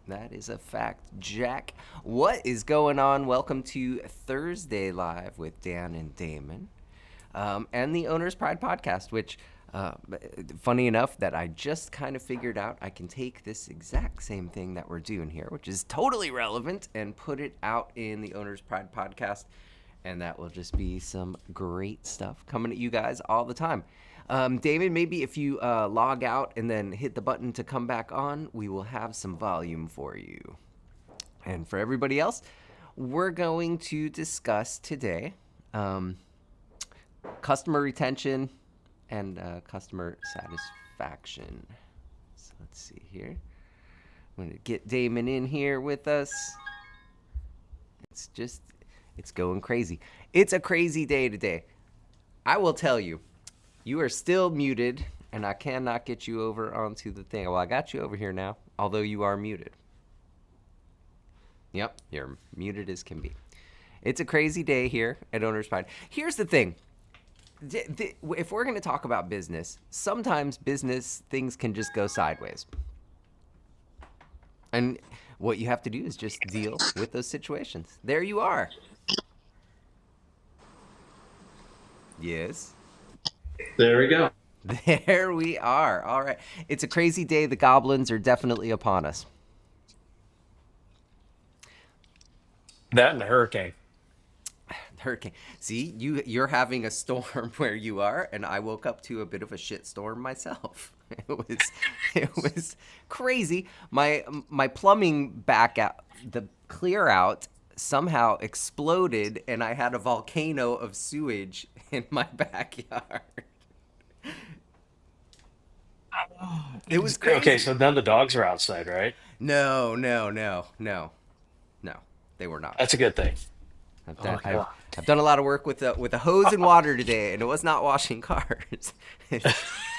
That is a fact, Jack. What is going on? Welcome to Thursday Live with Dan and Damon, and the Owner's Pride podcast. Which, uh, funny enough, that I just kind of figured out I can take this exact same thing that we're doing here, which is totally relevant, and put it out in the Owner's Pride podcast, and that will just be some great stuff coming at you guys all the time. David, maybe if you log out and then hit the button to come back on, we will have some volume for you. And for everybody else, we're going to discuss today customer retention and customer satisfaction. So let's see here. I'm going to get Damon in here with us. It's going crazy. It's a crazy day today. I will tell you. You are still muted, and I cannot get you over onto the thing. Well, I got you over here now, although you are muted. Yep, you're muted as can be. It's a crazy day here at Owner's Pride. Here's the thing. If we're going to talk about business, sometimes business things can just go sideways. And what you have to do is just deal with those situations. There you are. Yes. There we go. There we are. All right. It's a crazy day. The goblins are definitely upon us. That and a hurricane. Hurricane. See, you're having a storm where you are, and I woke up to a bit of a shit storm myself. It was crazy. My plumbing back out, the clear out somehow exploded, and I had a volcano of sewage in my backyard. It was crazy. Okay, so now the dogs are outside, right? No. They were not. That's a good thing. I've done Okay. I've, I've done a lot of work with the hose and water today, and it was not washing cars.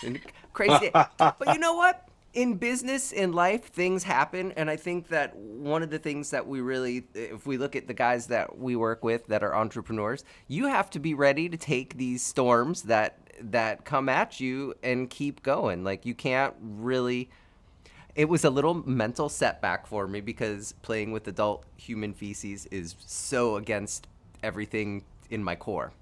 And crazy. But you know what? In business, in life, things happen, and I think that one of the things that we really, if we look at the guys that we work with that are entrepreneurs, you have to be ready to take these storms that come at you and keep going. Like you can't really. It was a little mental setback for me because playing with adult human feces is so against everything in my core.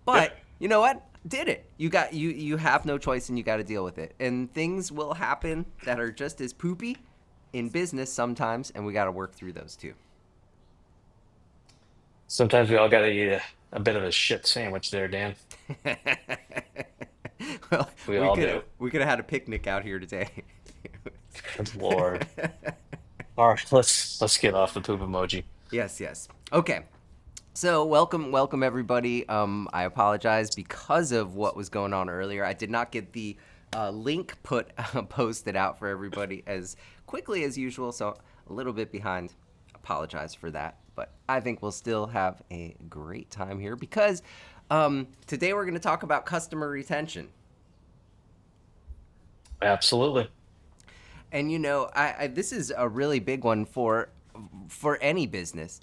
But you know what? Did it. You have no choice and you got to deal with it. And things will happen that are just as poopy in business sometimes, and we got to work through those too. Sometimes we all got to eat a bit of a shit sandwich there, Dan. Well, We we all could do. have we could have had a picnic out here today. Good Lord. All right, let's get off the poop emoji. Yes. Okay. So welcome everybody. I apologize because of what was going on earlier. I did not get the link posted out for everybody as quickly as usual, so a little bit behind. Apologize for that, but I think we'll still have a great time here because today we're going to talk about customer retention. Absolutely. And you know, this is a really big one for any business.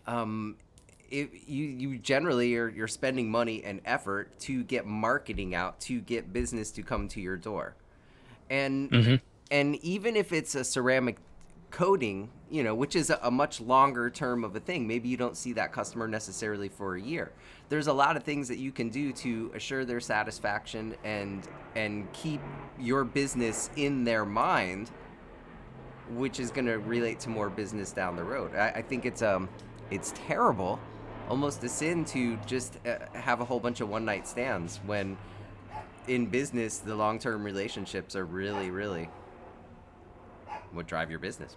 If you generally you're spending money and effort to get marketing out to get business to come to your door, and Hmm. and even if it's a ceramic coating, you know, which is a much longer term of a thing, maybe you don't see that customer necessarily for a year. There's a lot of things that you can do to assure their satisfaction and keep your business in their mind, which is going to relate to more business down the road. I think it's terrible, almost a sin to just have a whole bunch of one night stands when in business the long term relationships are really what drive your business.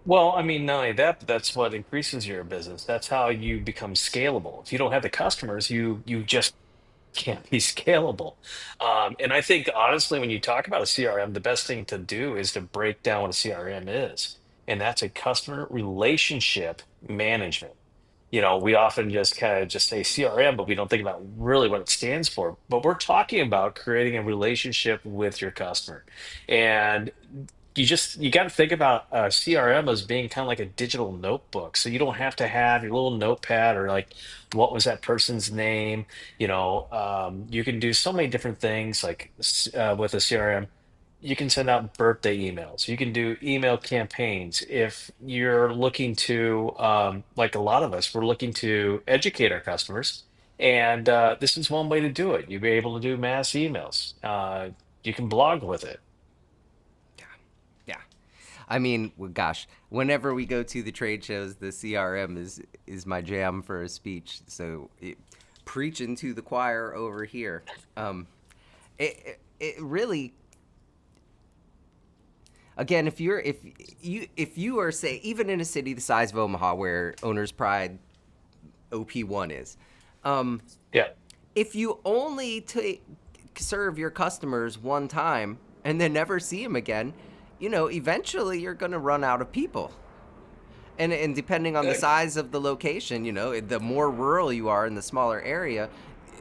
Well, I mean, not only that, but that's what increases your business. That's how you become scalable. If you don't have the customers, you just can't be scalable. And I think honestly, when you talk about a CRM, the best thing to do is to break down what a CRM is, and that's a customer relationship management. We often just kind of just say CRM, but we don't think about really what it stands for. But we're talking about creating a relationship with your customer. And you got to think about CRM as being kind of like a digital notebook. So you don't have to have your little notepad or like what was that person's name. You can do so many different things like with a CRM. You can send out birthday emails. You can do email campaigns. If you're looking to, like a lot of us, we're looking to educate our customers, and this is one way to do it. You'll be able to do mass emails. You can blog with it. Yeah. I mean, gosh, whenever we go to the trade shows, the CRM is my jam for a speech. So preaching to the choir over here. It really, again, if you are, say, even in a city the size of Omaha where owner's pride OP1 is, um, Yeah. if you only serve your customers one time and then never see them again, eventually you're going to run out of people. And depending on the Uh, size of the location, the more rural you are in the smaller area,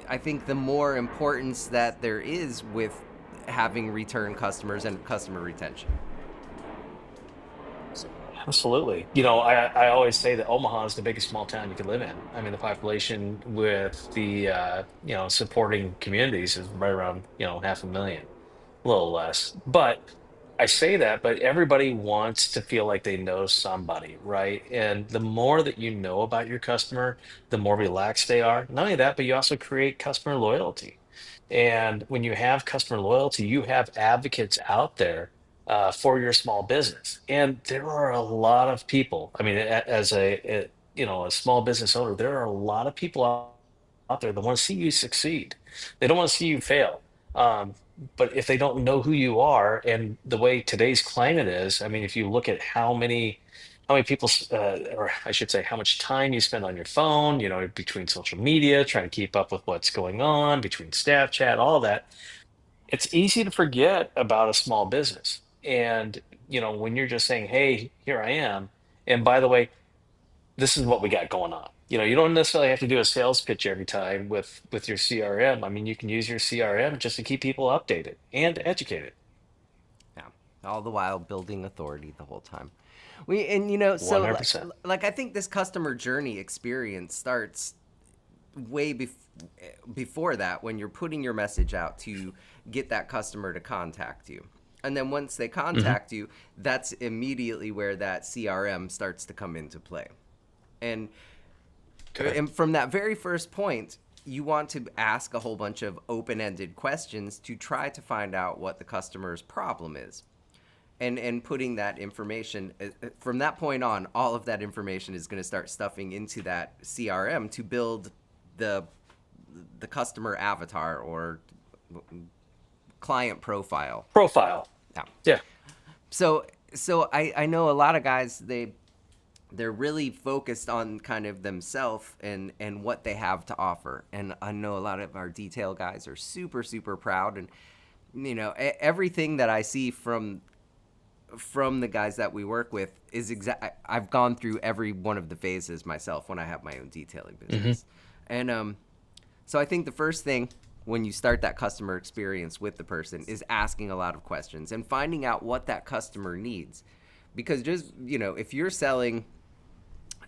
I think the more importance that there is with having return customers and customer retention. Absolutely. I always say that Omaha is the biggest small town you could live in. I mean, the population with the supporting communities is right around 500,000, a little less. But I say that, but everybody wants to feel like they know somebody, right? And the more that you know about your customer, the more relaxed they are. Not only that, but you also create customer loyalty. And when you have customer loyalty, you have advocates out there for your small business. And there are a lot of people. I mean, as a small business owner, there are a lot of people out there that want to see you succeed. They don't want to see you fail. Um, but if they don't know who you are and the way today's climate is, I mean, if you look at how many people, or I should say, how much time you spend on your phone, between social media, trying to keep up with what's going on, between Snapchat, all that, it's easy to forget about a small business. And, when you're just saying, hey, here I am. And by the way, this is what we got going on. You don't necessarily have to do a sales pitch every time with your CRM. I mean, you can use your CRM just to keep people updated and educated. Yeah, all the while building authority the whole time. So 100%. like I think this customer journey experience starts way before that when you're putting your message out to get that customer to contact you. And then once they Hmm. contact you, that's immediately where that CRM starts to come into play. And Okay. and from that very first point, you want to ask a whole bunch of open-ended questions to try to find out what the customer's problem is. And putting that information from that point on, all of that information is going to start stuffing into that CRM to build the the customer avatar or client profile. Profile. Yeah. Yeah. So I know a lot of guys, they're really focused on kind of themselves and what they have to offer. And I know a lot of our detail guys are super super proud, and everything that I see from the guys that we work with is exact. I've gone through every one of the phases myself when I have my own detailing Hmm. business. And so I think the first thing when you start that customer experience with the person is asking a lot of questions and finding out what that customer needs. Because just, if you're selling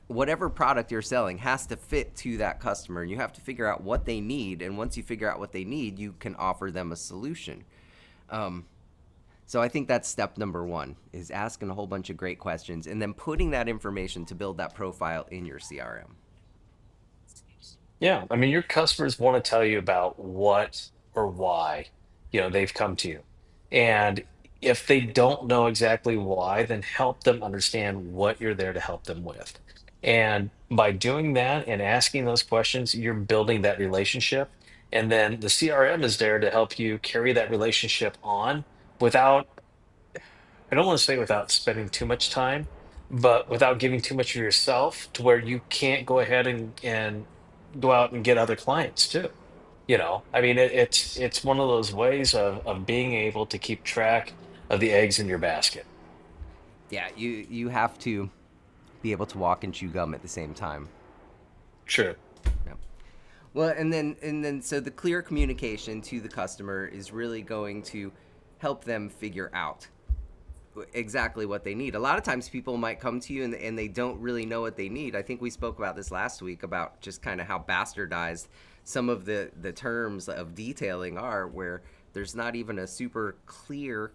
whatever product you're selling has to fit to that customer. You have to figure out what they need, and once you figure out what they need, you can offer them a solution. Um, so I think that's step number one, is asking a whole bunch of great questions and then putting that information to build that profile in your CRM. Yeah. I mean, your customers want to tell you about what or why, they've come to you. And if they don't know exactly why, then help them understand what you're there to help them with. And by doing that and asking those questions, you're building that relationship. And then the CRM is there to help you carry that relationship on without, I don't want to say without spending too much time, but without giving too much of yourself to where you can't go ahead and go out and get other clients too. I mean, it's one of those ways of being able to keep track of the eggs in your basket. Yeah, you have to be able to walk and chew gum at the same time. Sure. Yeah. Well, and then so the clear communication to the customer is really going to help them figure out exactly what they need. A lot of times people might come to you and they don't really know what they need. I think we spoke about this last week about just kind of how bastardized some of the terms of detailing are, where there's not even a super clear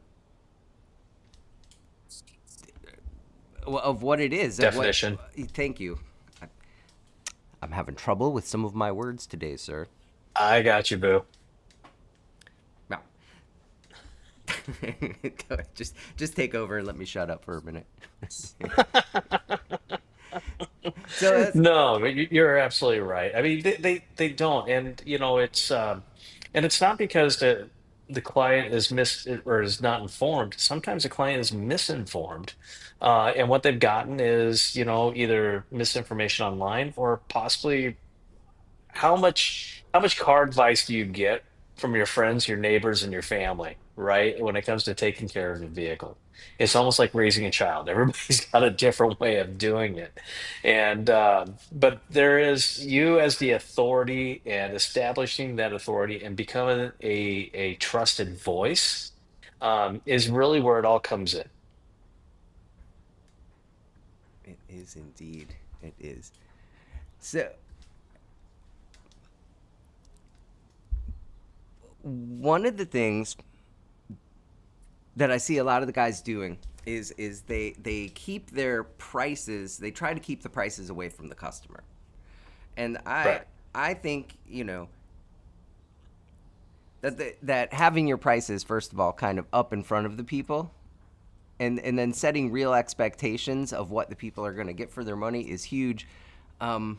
of what it is, of what. definition. Thank you. I'm having trouble with some of my words today, sir. I got you, boo. Now, just take over and let me shut up for a minute. So No, but you're absolutely right. I mean, they don't, and and it's not because the client is mis or is not informed. Sometimes the client is misinformed, and what they've gotten is, either misinformation online or possibly how much car advice do you get from your friends, your neighbors, and your family, right? When it comes to taking care of a vehicle, it's almost like raising a child. Everybody's got a different way of doing it, and but there is you as the authority and establishing that authority and becoming a trusted voice is really where it all comes in. it is indeed. It is. So one of the things that I see a lot of the guys doing is they keep their prices. They try to keep the prices away from the customer, and Right. I think that having your prices first of all kind of up in front of the people, and then setting real expectations of what the people are going to get for their money is huge. Um,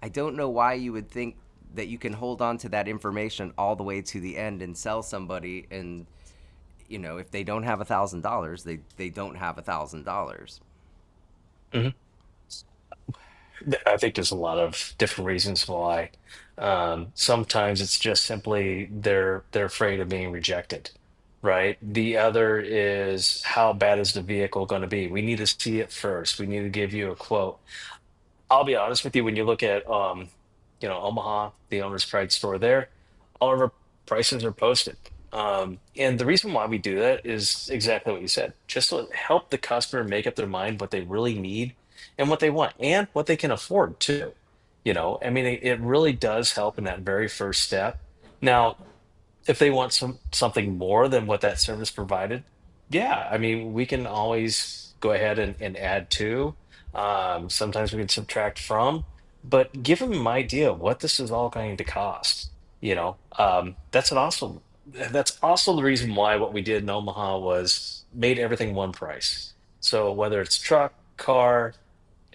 I don't know why you would think that you can hold on to that information all the way to the end and sell somebody, and if they don't have $1,000, they don't have $1,000. Mhm. I think there's a lot of different reasons why. Sometimes it's just simply they're afraid of being rejected, right? The other is how bad is the vehicle going to be? We need to see it first. We need to give you a quote. I'll be honest with you, when you look at Omaha, the owner's pride store there, all of our prices are posted. And the reason why we do that is exactly what you said, just to help the customer make up their mind what they really need and what they want and what they can afford too. I mean, it really does help in that very first step. Now, if they want something more than what that service provided, yeah, I mean, we can always go ahead and add to. Sometimes we can subtract from, but give them an idea of what this is all going to cost. That's also the reason why what we did in Omaha was made everything one price. So whether it's truck, car,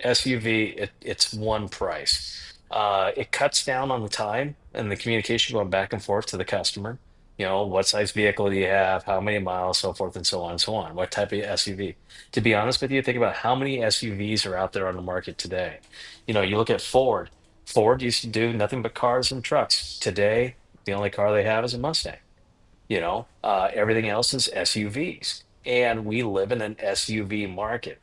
SUV, it's one price. It cuts down on the time and the communication going back and forth to the customer. What size vehicle do you have? How many miles? So forth and so on and so on. What type of SUV? To be honest with you, think about how many SUVs are out there on the market today. You look at Ford. Ford used to do nothing but cars and trucks. Today, the only car they have is a Mustang. Everything else is SUVs, and we live in an SUV market.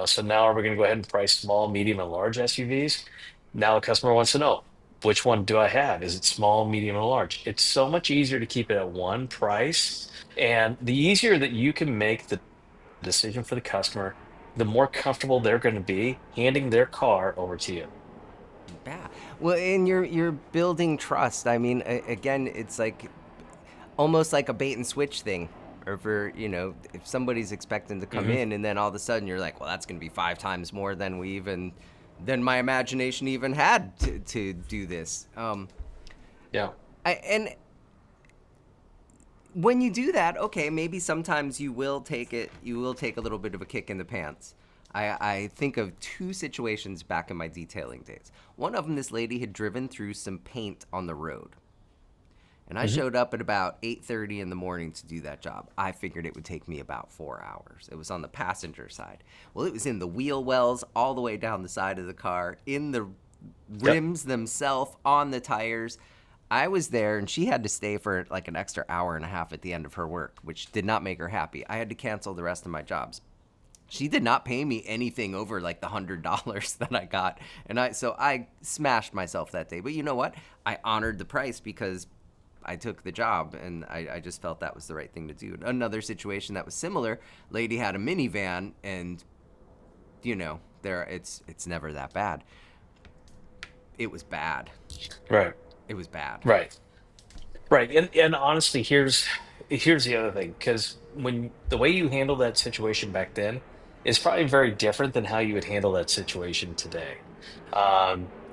So now are we going to go ahead and price small, medium, and large SUVs? Now the customer wants to know, which one do I have? Is it small, medium, or large? It's so much easier to keep it at one price, and the easier that you can make the decision for the customer, the more comfortable they're going to be handing their car over to you. Yeah. Well, and you're building trust. I mean, again, it's like almost like a bait and switch thing. Or for, if somebody's expecting to come Hmm. in and then all of a sudden you're like, well, that's going to be 5 times more than my imagination even had to do this. Yeah. And when you do that, okay, maybe sometimes you will take a little bit of a kick in the pants. I think of two situations back in my detailing days. One of them, this lady had driven through some paint on the road. And I Hmm. showed up at about 8:30 in the morning to do that job. I figured it would take me about 4 hours. It was on the passenger side. Well, it was in the wheel wells, all the way down the side of the car, in the Yep. rims themselves, on the tires. I was there, and she had to stay for like an extra hour and a half at the end of her work, which did not make her happy. I had to cancel the rest of my jobs. She did not pay me anything over like the $100 that I got, and I smashed myself that day. But you know what? I honored the price because I took the job, and I just felt that was the right thing to do. Another situation that was similar, lady had a minivan, and there it's never that bad. It was bad. Right. It was bad. Right. Right. And honestly, here's the other thing, because when the way you handled that situation back then, is probably very different than how you would handle that situation today.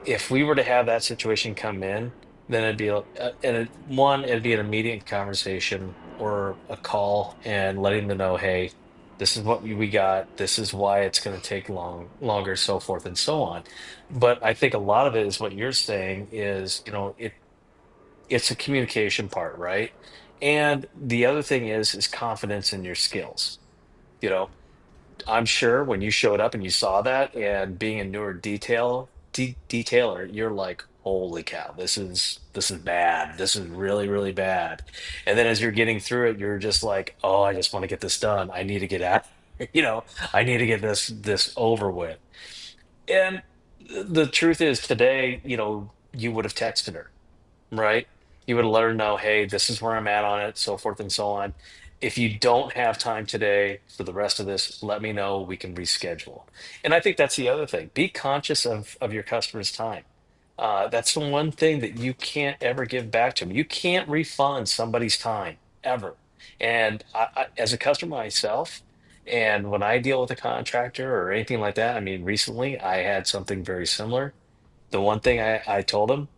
If we were to have that situation come in, then it'd be an immediate conversation or a call and letting them know, hey, this is what we got. This is why it's going to take longer, so forth and so on. But I think a lot of it is what you're saying is, it's a communication part, right? And the other thing is confidence in your skills. You know, I'm sure when you showed up and you saw that and being a newer detailer, you're like, holy cow, this is bad. This is really, really bad. And then as you're getting through it, you're just like, oh, I just want to get this done. I need to get out, you know, I need to get this over with. And the truth is today, you would have texted her, right? You would let her know, hey, this is where I'm at on it, so forth and so on. If you don't have time today for the rest of this, let me know. We can reschedule. And I think that's the other thing. Be conscious of your customer's time. That's the one thing that you can't ever give back to them. You can't refund somebody's time ever. And as a customer myself, and when I deal with a contractor or anything like that, I mean, recently I had something very similar. The one thing I told him,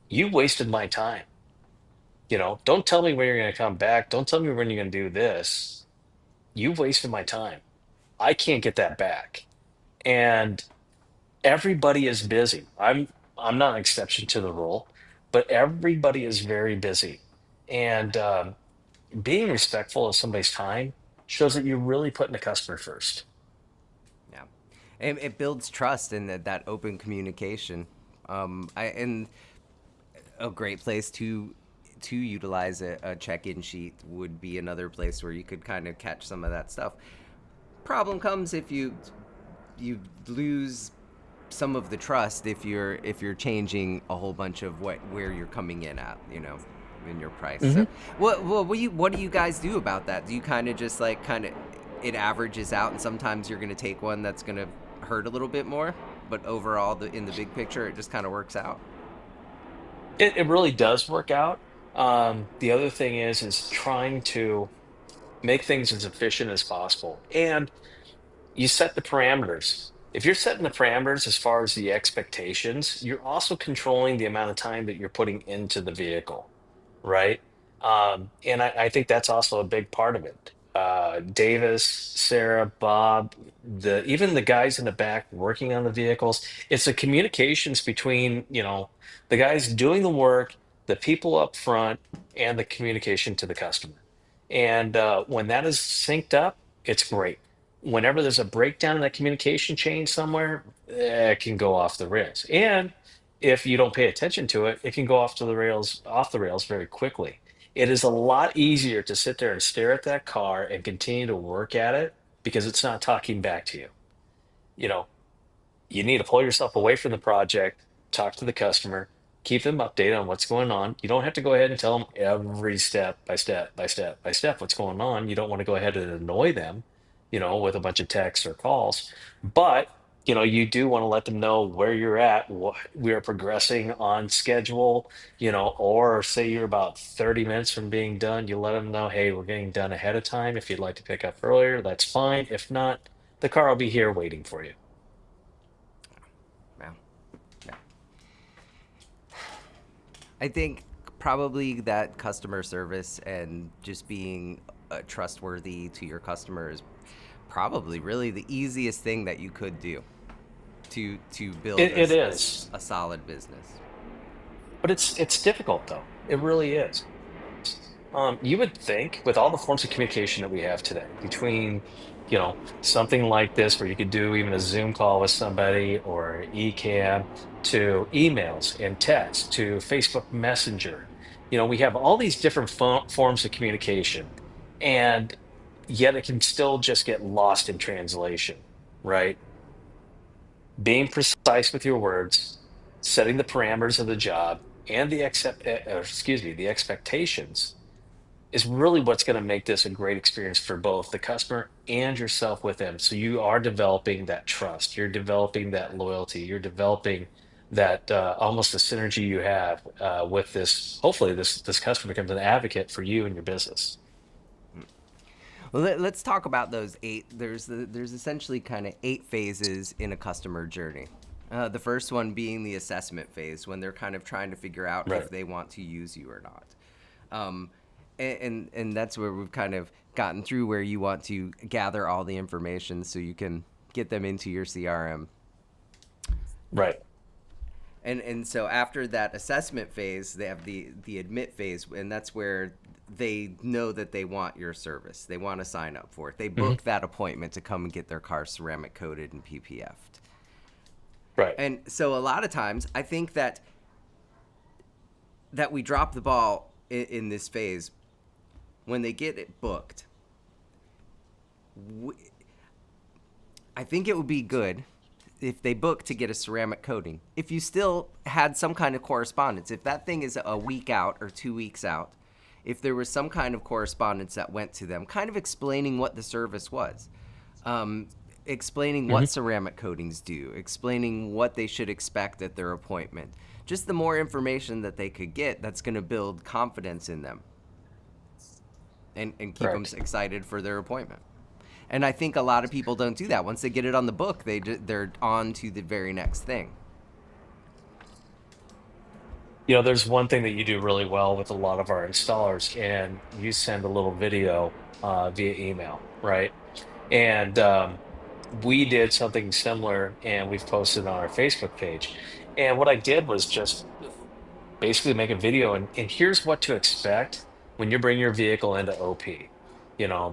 you wasted my time. Don't tell me when you're going to come back. Don't tell me when you're going to do this. You've wasted my time. I can't get that back. And everybody is busy. I'm not an exception to the rule, but everybody is very busy. And being respectful of somebody's time shows that you're really putting the customer first. Yeah, and it builds trust and that open communication. And a great place to utilize a check-in sheet would be another place where you could kind of catch some of that stuff. Problem comes if you lose some of the trust if you're changing a whole bunch of where you're coming in at, in your price. So Mhm. what do you guys do about that? Do you kind of just like kind of it averages out, and sometimes you're going to take one that's going to hurt a little bit more, but overall in the big picture it just kind of works out? It really does work out. The other thing is trying to make things as efficient as possible. And you set the parameters. If you're setting the parameters as far as the expectations, you're also controlling the amount of time that you're putting into the vehicle, right? And I think that's also a big part of it. Davis, Sarah, Bob, even the guys in the back working on the vehicles, it's the communications between, the guys doing the work, the people up front, and the communication to the customer. And when that is synced up, it's great. Whenever there's a breakdown in that communication chain somewhere, it can go off the rails. And if you don't pay attention to it, it can go off the rails very quickly. It is a lot easier to sit there and stare at that car and continue to work at it because it's not talking back to you. You know, you need to pull yourself away from the project, talk to the customer, keep them updated on what's going on. You don't have to go ahead and tell them every step by step by step by step what's going on. You don't want to go ahead and annoy them, with a bunch of texts or calls. But, you do want to let them know where you're at. We are progressing on schedule, or say you're about 30 minutes from being done. You let them know, hey, we're getting done ahead of time. If you'd like to pick up earlier, that's fine. If not, the car will be here waiting for you. Wow. Yeah. I think probably that customer service and just being trustworthy to your customers probably really the easiest thing that you could do to build It is. a solid business. But it's difficult though. It really is. You would think with all the forms of communication that we have today, between, something like this where you could do even a Zoom call with somebody or eCam to emails and text to Facebook Messenger. We have all these different forms of communication, and yet it can still just get lost in translation, right? Being precise with your words, setting the parameters of the job, and the expectations is really what's going to make this a great experience for both the customer and yourself with them. So you are developing that trust, you're developing that loyalty, you're developing that almost a synergy you have with this. Hopefully, this customer becomes an advocate for you and your business. Well, let's talk about those eight. There's essentially kind of eight phases in a customer journey. The first one being the assessment phase, when they're kind of trying to figure out Right. if they want to use you or not. Um, and that's where we've kind of gotten through where you want to gather all the information so you can get them into your CRM. Right. And so after that assessment phase, they have the admit phase, and that's where they know that they want your service. They want to sign up for it. They Hmm. book that appointment to come and get their car ceramic coated and PPF'd. Right. And so a lot of times, I think that we drop the ball in this phase when they get it booked. w- I think it would be good if they book to get a ceramic coating. If you still had some kind of correspondence, if that thing is a week out or 2 weeks out, if there was some kind of correspondence that went to them, kind of explaining what the service was, um, explaining Hmm. what ceramic coatings do, explaining what they should expect at their appointment. Just the more information that they could get, that's going to build confidence in them and keep them Right. excited for their appointment. And I think a lot of people don't do that. Once they get it on the book, they're on to the very next thing. There's one thing that you do really well with a lot of our installers, and you send a little video via email, right? And we did something similar, and we've posted on our Facebook page. And what I did was just basically make a video, and here's what to expect when you bring your vehicle into OP.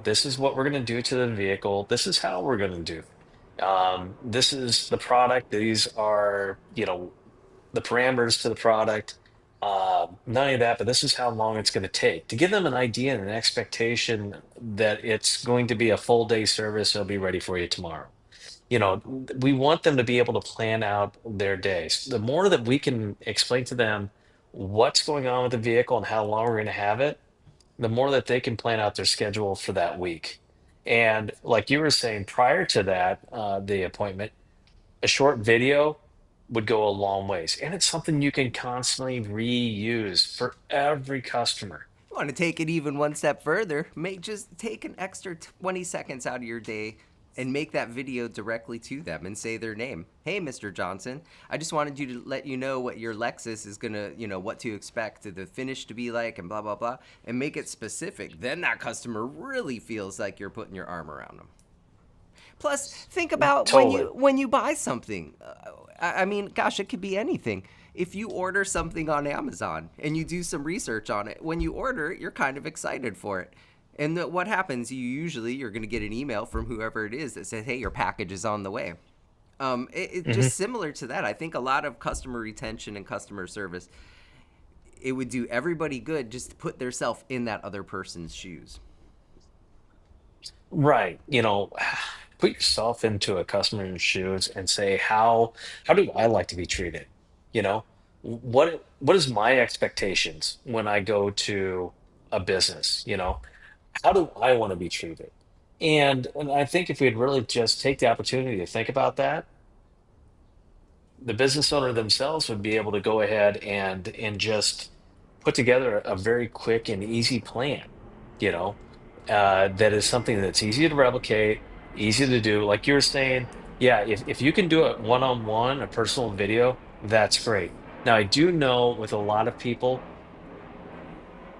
This is what we're going to do to the vehicle. This is how we're going to do it. This is the product. These are, the parameters to the product. Not only that, but this is how long it's going to take to give them an idea and an expectation that it's going to be a full day service. It'll be ready for you tomorrow. We want them to be able to plan out their days. The more that we can explain to them what's going on with the vehicle and how long we're going to have it, the more that they can plan out their schedule for that week. And like you were saying prior to that, the appointment, a short video would go a long ways. And it's something you can constantly reuse for every customer. You want to take it even one step further, just take an extra 20 seconds out of your day and make that video directly to them and say their name. Hey, Mr. Johnson, I just wanted you to let you know what your Lexus is going to, what to expect the finish to be like and blah, blah, blah, and make it specific. Then that customer really feels like you're putting your arm around them. Plus, think about when Totally. you buy something. I mean, gosh, it could be anything. If you order something on Amazon and you do some research on it, when you order it, you're kind of excited for it. And what happens? You're going to get an email from whoever it is that says, "Hey, your package is on the way." It Hmm. just similar to that. I think a lot of customer retention and customer service. It would do everybody good just to put themselves in that other person's shoes. Right. Put yourself into a customer's shoes and say, how do I like to be treated? You know, what is my expectations when I go to a business? How do I want to be treated? And I think if we'd really just take the opportunity to think about that, the business owner themselves would be able to go ahead and just put together a very quick and easy plan, you know, that is something that's easy to replicate, easy to do. Like you were saying, yeah, if you can do it one-on-one, a personal video, that's great. Now, I do know with a lot of people,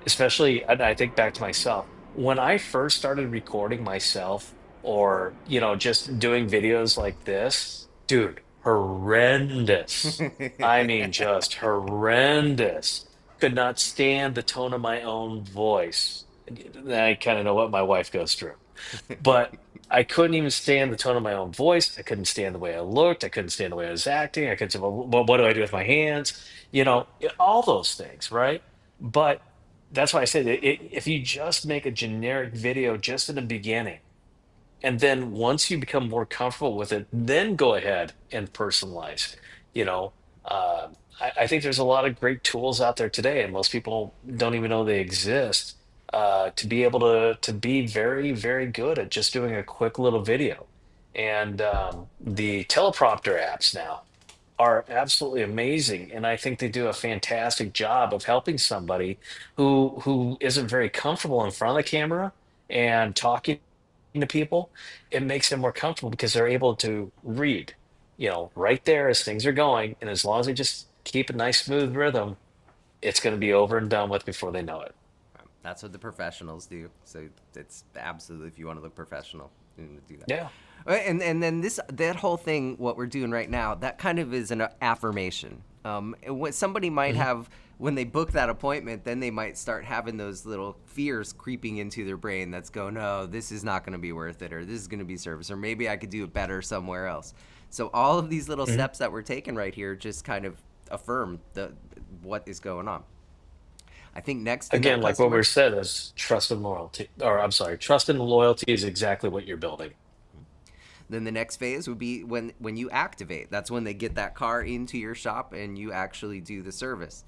especially, and I think back to myself, when I first started recording myself or, just doing videos like this, dude, horrendous. I mean, just horrendous. Could not stand the tone of my own voice. I kind of know what my wife goes through, but I couldn't even stand the tone of my own voice. I couldn't stand the way I looked. I couldn't stand the way I was acting. I couldn't say, well, what do I do with my hands? All those things, right? But that's why I said if you just make a generic video just in the beginning, and then once you become more comfortable with it, then go ahead and personalize. You know, uh, I think there's a lot of great tools out there today, and most people don't even know they exist. To be able to be very, very good at just doing a quick little video, and the teleprompter apps now are absolutely amazing, and I think they do a fantastic job of helping somebody who isn't very comfortable in front of the camera and talking to people, it makes them more comfortable because they're able to read, right there as things are going. And as long as they just keep a nice smooth rhythm, it's going to be over and done with before they know it. That's what the professionals do. So it's absolutely, if you want to look professional, you need to do that. Yeah. And then that whole thing, what we're doing right now, that kind of is an affirmation. What somebody might Hmm. have when they book that appointment, then they might start having those little fears creeping into their brain that's going, no, this is not going to be worth it, or this is going to be service, or maybe I could do it better somewhere else. So all of these little Hmm. steps that we're taking right here just kind of affirm the what is going on. I think next in that Again, like what we customer, said is trust and loyalty, or I'm sorry, trust and loyalty is exactly what you're building. then the next phase would be when you activate. That's when they get that car into your shop and you actually do the service.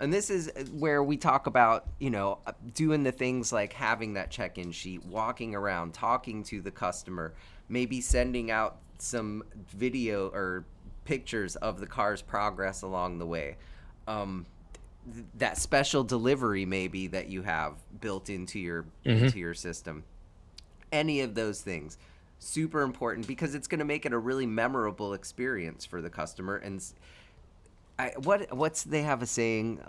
And this is where we talk about, doing the things like having that check-in sheet, walking around, talking to the customer, maybe sending out some video or pictures of the car's progress along the way. Um, that special delivery maybe that you have built Hmm. into your system. Any of those things, super important because it's going to make it a really memorable experience for the customer. And what's they have a saying,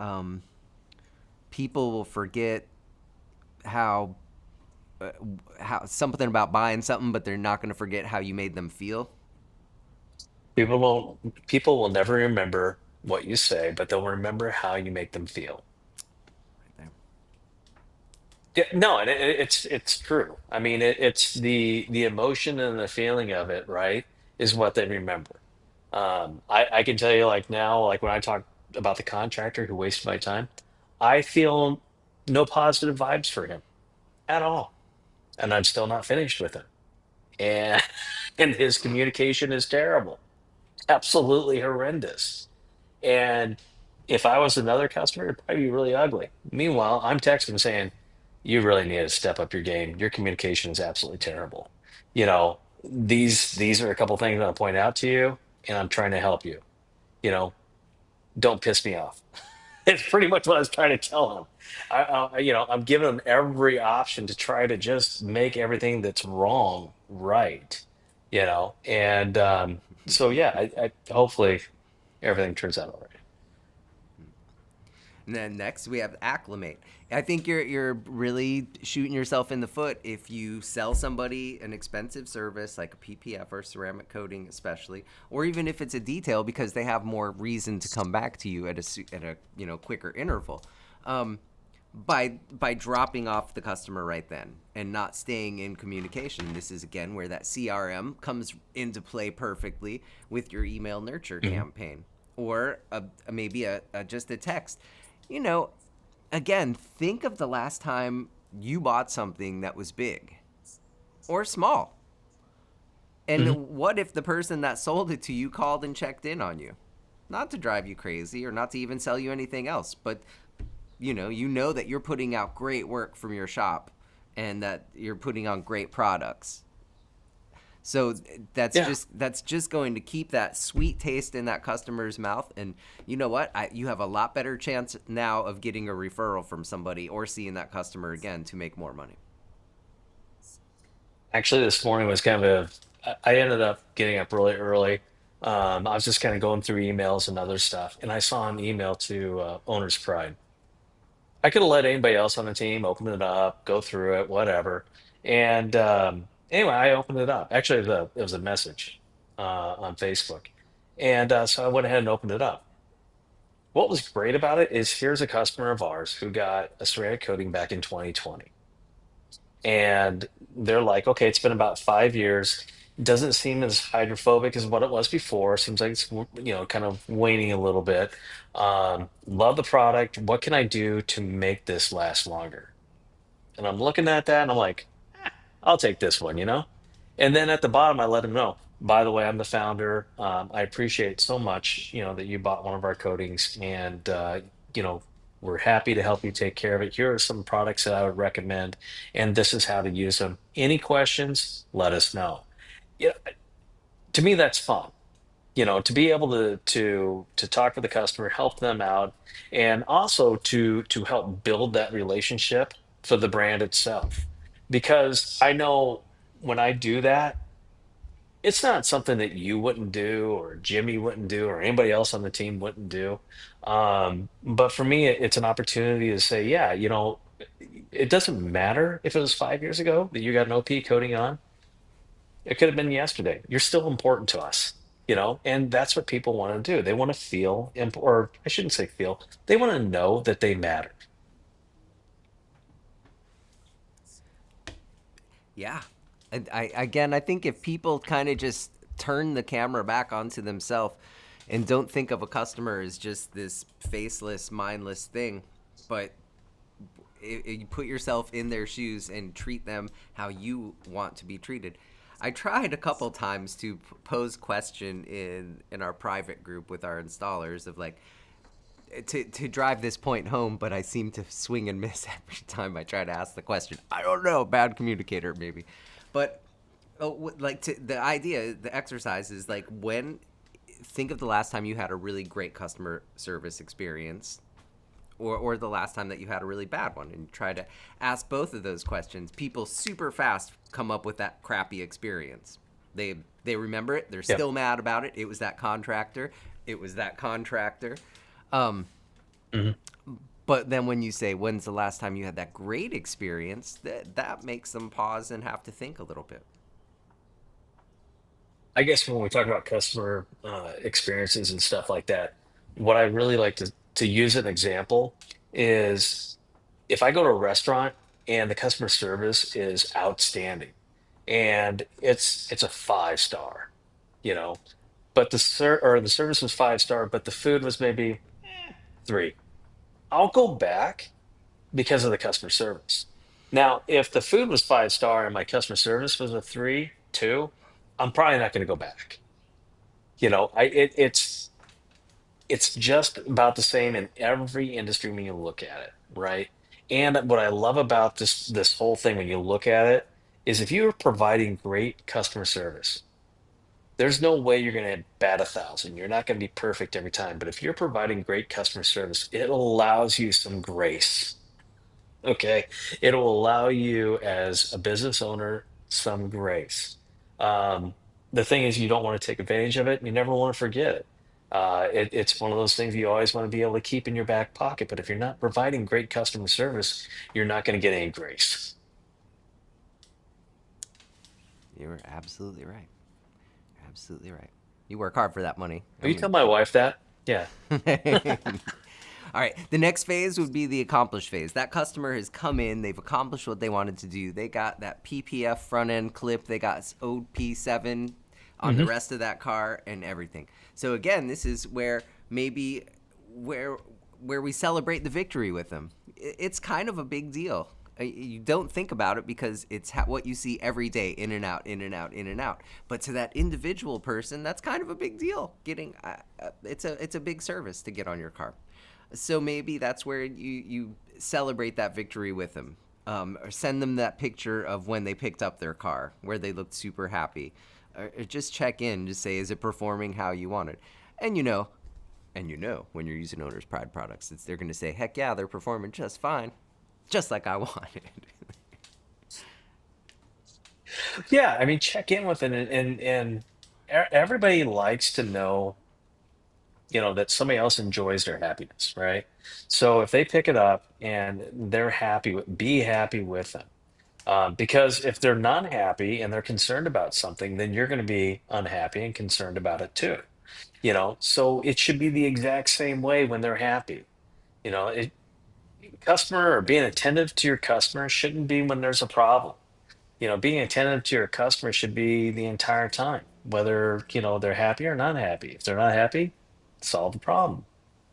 people will forget how uh, how something about buying something, but they're not going to forget how you made them feel. People will never remember what you say, but they'll remember how you make them feel. Right there. Yeah, no, and it's true. I mean, it's the emotion and the feeling of it, right, is what they remember. I can tell you, like now, like when I talk about the contractor who wasted my time, I feel no positive vibes for him at all, and I'm still not finished with him. And and his communication is terrible, absolutely horrendous. And if I was another customer, it'd probably be really ugly. Meanwhile, I'm texting him saying, "You really need to step up your game. Your communication is absolutely terrible. These are a couple things I'll point out to you, and I'm trying to help you. You know, don't piss me off." It's pretty much what I was trying to tell him. I'm giving him every option to try to just make everything that's wrong right. And so yeah, I hopefully everything turns out all right. And then next we have acclimate. I think you're really shooting yourself in the foot if you sell somebody an expensive service like a PPF or ceramic coating, especially, or even if it's a detail because they have more reason to come back to you at a quicker interval. Um, by dropping off the customer right then and not staying in communication. This is again where that CRM comes into play perfectly with your email nurture Mhm. campaign or maybe just a text. You know, again, think of the last time you bought something that was big or small. Mhm. And what if the person that sold it to you called and checked in on you? Not to drive you crazy or not to even sell you anything else, but you know that you're putting out great work from your shop and that you're putting on great products. So Yeah. that's just going to keep that sweet taste in that customer's mouth. And you know what? You have a lot better chance now of getting a referral from somebody or seeing that customer again to make more money. Actually, this morning was kind of I ended up getting up really early. I was just kind of going through emails and other stuff, and I saw an email to Owner's Pride. I could have let anybody else on the team open it up, go through it, whatever. And anyway, I opened it up. Actually, it was a message on Facebook, and so I went ahead and opened it up. What was great about it is here's a customer of ours who got a ceramic coating back in 2020. And they're like, okay, it's been about 5 years. Doesn't seem as hydrophobic as what it was before. Seems like it's kind of waning a little bit. Love the product. What can I do to make this last longer? And I'm looking at that and I'm like, I'll take this one. And then at the bottom, I let him know. By the way, I'm the founder. I appreciate so much, that you bought one of our coatings, and you know, we're happy to help you take care of it. Here are some products that I would recommend, and this is how to use them. Any questions? Let us know. Yeah, to me, that's fun. To be able to talk with the customer, help them out, and also to help build that relationship for the brand itself. Because I know. when I do that, it's not something that you wouldn't do or Jimmy wouldn't do or anybody else on the team wouldn't do. But for me, it's an opportunity to say, yeah, it doesn't matter if it was 5 years ago that you got an OP coating on. It could have been yesterday. You're still important to us, and that's what people want to do. They want to feel, or I shouldn't say feel, they want to know that they matter. Yeah. I think if people kind of just turn the camera back onto themselves and don't think of a customer as just this faceless, mindless thing, but you put yourself in their shoes and treat them how you want to be treated. I tried a couple times to pose question in our private group with our installers of like to drive this point home, but I seem to swing and miss every time I try to ask the question. I don't know, bad communicator maybe, but the idea, the exercise is like think of the last time you had a really great customer service experience or the last time that you had a really bad one, and try to ask both of those questions. People super fast come up with that crappy experience. They remember it. They're Yep. still mad about it. It was that contractor. It was that contractor. Um, Mhm. but then when you say, when's the last time you had that great experience, that makes them pause and have to think a little bit. I guess when we talk about customer experiences and stuff like that, what I really like to use an example is if I go to a restaurant and the customer service is outstanding and it's a 5 star, you know, but the service was 5 star, but the food was maybe 3. I'll go back because of the customer service. Now, if the food was 5 star and my customer service was a 3, 2, I'm probably not going to go back. It's just about the same in every industry when you look at it, right? And what I love about this whole thing when you look at it is if you're providing great customer service, there's no way you're going to bat 1,000. You're not going to be perfect every time, but if you're providing great customer service, it allows you some grace. Okay. It'll allow you as a business owner some grace. Um, the thing is, you don't want to take advantage of it. And you never want to forget it. It's one of those things you always want to be able to keep in your back pocket. But if you're not providing great customer service, you're not going to get any grace. You're absolutely right. Absolutely right. You work hard for that money. Will you tell my wife that? Yeah. All right. The next phase would be the accomplished phase. That customer has come in. They've accomplished what they wanted to do. They got that PPF front end clip. They got OP7 on the Hmm. rest of that car and everything. So again, this is where maybe where we celebrate the victory with them. It's kind of a big deal. You don't think about it because it's what you see every day, in and out, in and out, in and out. But to that individual person, that's kind of a big deal. Getting it's a big service to get on your car. So maybe that's where you celebrate that victory with them, or send them that picture of when they picked up their car, where they looked super happy, or just check in, just say, is it performing how you wanted? And when you're using Owner's Pride products, they're going to say, heck yeah, they're performing just fine, just like I wanted. Yeah. I mean, check in with it, and everybody likes to know, that somebody else enjoys their happiness, right? So if they pick it up and they're happy, be happy with them. Because if they're not happy and they're concerned about something, then you're going to be unhappy and concerned about it too. So it should be the exact same way when they're happy. Customer or being attentive to your customer shouldn't be when there's a problem. Being attentive to your customer should be the entire time, whether, they're happy or not happy. If they're not happy, solve the problem,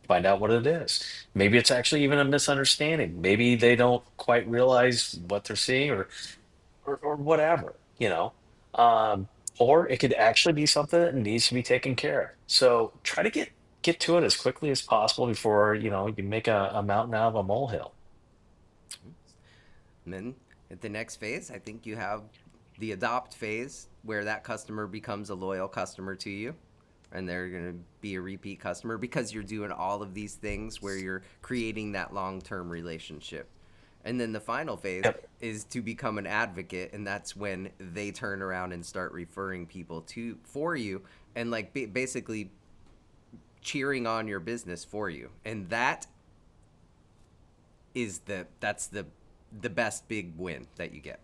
find out what it is. Maybe it's actually even a misunderstanding. Maybe they don't quite realize what they're seeing, or whatever, Um, or it could actually be something that needs to be taken care of. So try to get to it as quickly as possible before, you make a mountain out of a molehill. And then at the next phase, I think you have the adopt phase, where that customer becomes a loyal customer to you, and they're going to be a repeat customer because you're doing all of these things where you're creating that long-term relationship. And then the final phase Yep. is to become an advocate, and that's when they turn around and start referring people to for you, and like basically cheering on your business for you. And that's the best big win that you get.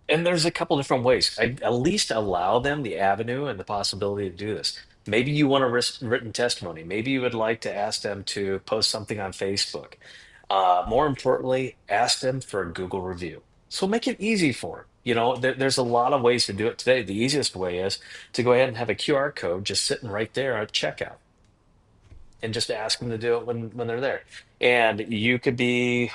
And there's a couple different ways. I at least allow them the avenue and the possibility to do this. Maybe you want a written testimony. Maybe you would like to ask them to post something on Facebook. More importantly, ask them for a Google review. So make it easy for them. There's a lot of ways to do it today. The easiest way is to go ahead and have a QR code just sitting right there at checkout and just ask them to do it when they're there. And you could be,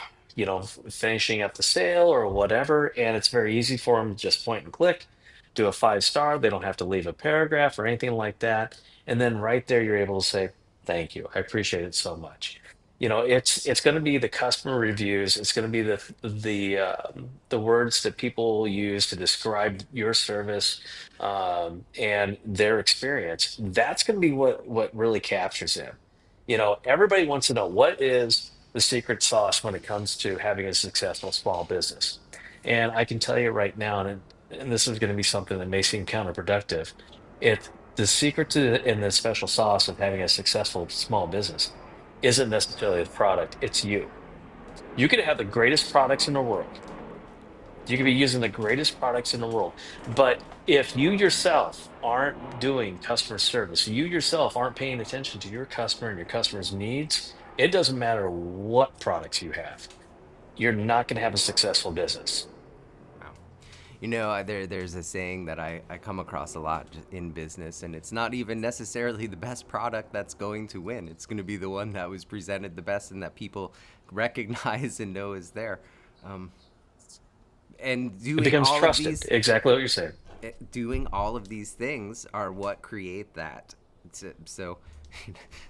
finishing up the sale or whatever, and it's very easy for them to just point and click, do a 5 star. They don't have to leave a paragraph or anything like that. And then right there, you're able to say, "Thank you. I appreciate it so much." It's going to be the customer reviews. It's going to be the words that people use to describe your service and their experience. That's going to be what really captures them. Everybody wants to know what is the secret sauce when it comes to having a successful small business. And I can tell you right now, and this is going to be something that may seem counterproductive, it the secret to and the special sauce of having a successful small business isn't necessarily the product, it's you. You could have the greatest products in the world. You could be using the greatest products in the world. But if you yourself aren't doing customer service, you yourself aren't paying attention to your customer and your customer's needs, it doesn't matter what products you have. You're not going to have a successful business. Wow. There's a saying that I come across a lot in business, and it's not even necessarily the best product that's going to win. It's going to be the one that was presented the best and that people recognize and know is there. Um, and It becomes trusted. Exactly what you're saying. doing all of these things are what create that. So,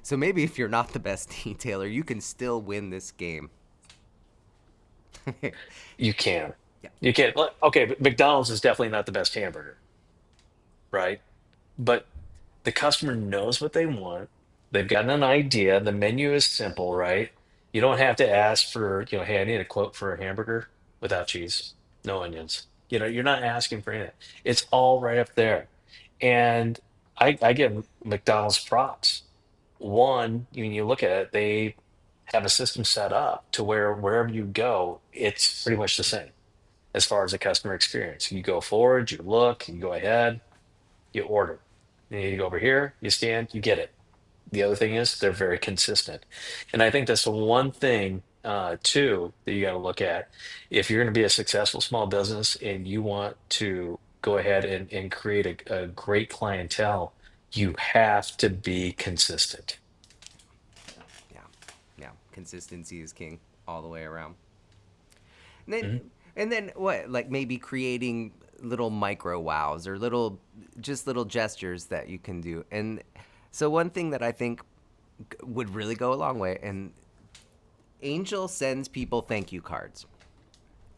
so maybe if you're not the best detailer, you can still win this game. You can. Yeah. You can. Okay, but McDonald's is definitely not the best hamburger, right? But the customer knows what they want. They've gotten an idea. The menu is simple, right? You don't have to ask for, hey, I need a quote for a hamburger without cheese, no onions. You're not asking for anything. It's all right up there. And I give McDonald's props. One, when you look at it, they have a system set up to where wherever you go, it's pretty much the same as far as the customer experience. You go forward, you look, you go ahead, you order. You go over here, you stand, you get it. The other thing is they're very consistent. And I think that's the one thing, too, that you got to look at. If you're going to be a successful small business and you want to go ahead and create a great clientele, you have to be consistent. Yeah, yeah. Consistency is king all the way around. And then, Mhm. and then what? Like maybe creating little micro wows or little gestures that you can do. And so one thing that I think would really go a long way, and Angel sends people thank you cards.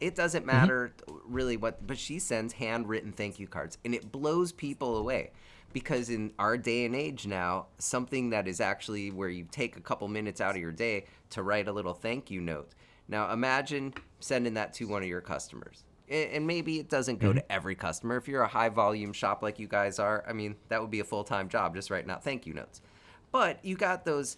It doesn't Mhm. matter really what, but she sends handwritten thank you cards, and it blows people away because in our day and age now, something that is actually where you take a couple minutes out of your day to write a little thank you note. Now imagine sending that to one of your customers. And maybe it doesn't go Mhm. to every customer. If you're a high volume shop like you guys are, I mean, that would be a full time job just writing out thank you notes. But you got those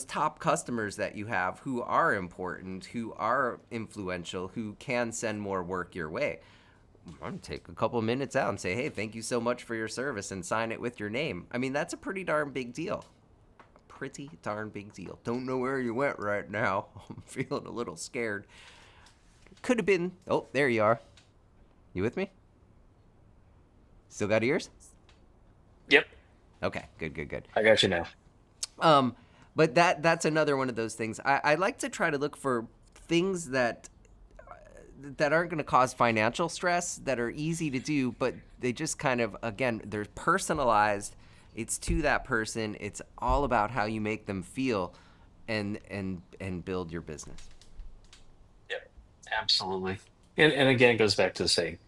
top customers that you have who are important, who are influential, who can send more work your way. I'm gonna take a couple minutes out and say, "Hey, thank you so much for your service," and sign it with your name. I mean, that's a pretty darn big deal. Pretty darn big deal. Don't know where you went right now. I'm feeling a little scared. Could have been. Oh, there you are. You with me? Still got ears? Yep, Okay, good, good, good. I got you now. Um, but that's another one of those things. I like to try to look for things that aren't going to cause financial stress, that are easy to do, but they just kind of, again, they're personalized. It's to that person. It's all about how you make them feel, and build your business. Yep, absolutely. And again, it goes back to the saying,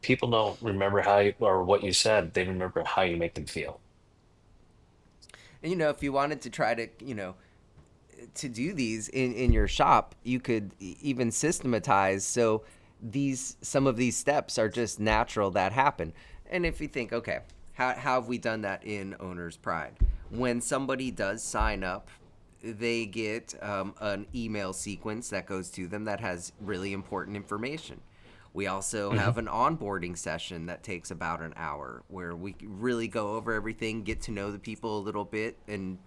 people don't remember how you, or what you said. They remember how you make them feel. And if you wanted to try to to do these in your shop, you could even systematize so these some of these steps are just natural that happen. And if you think, okay, how have we done that in Owner's Pride? When somebody does sign up, they get an email sequence that goes to them that has really important information. We also Hmm. have an onboarding session that takes about an hour where we really go over everything, get to know the people a little bit, and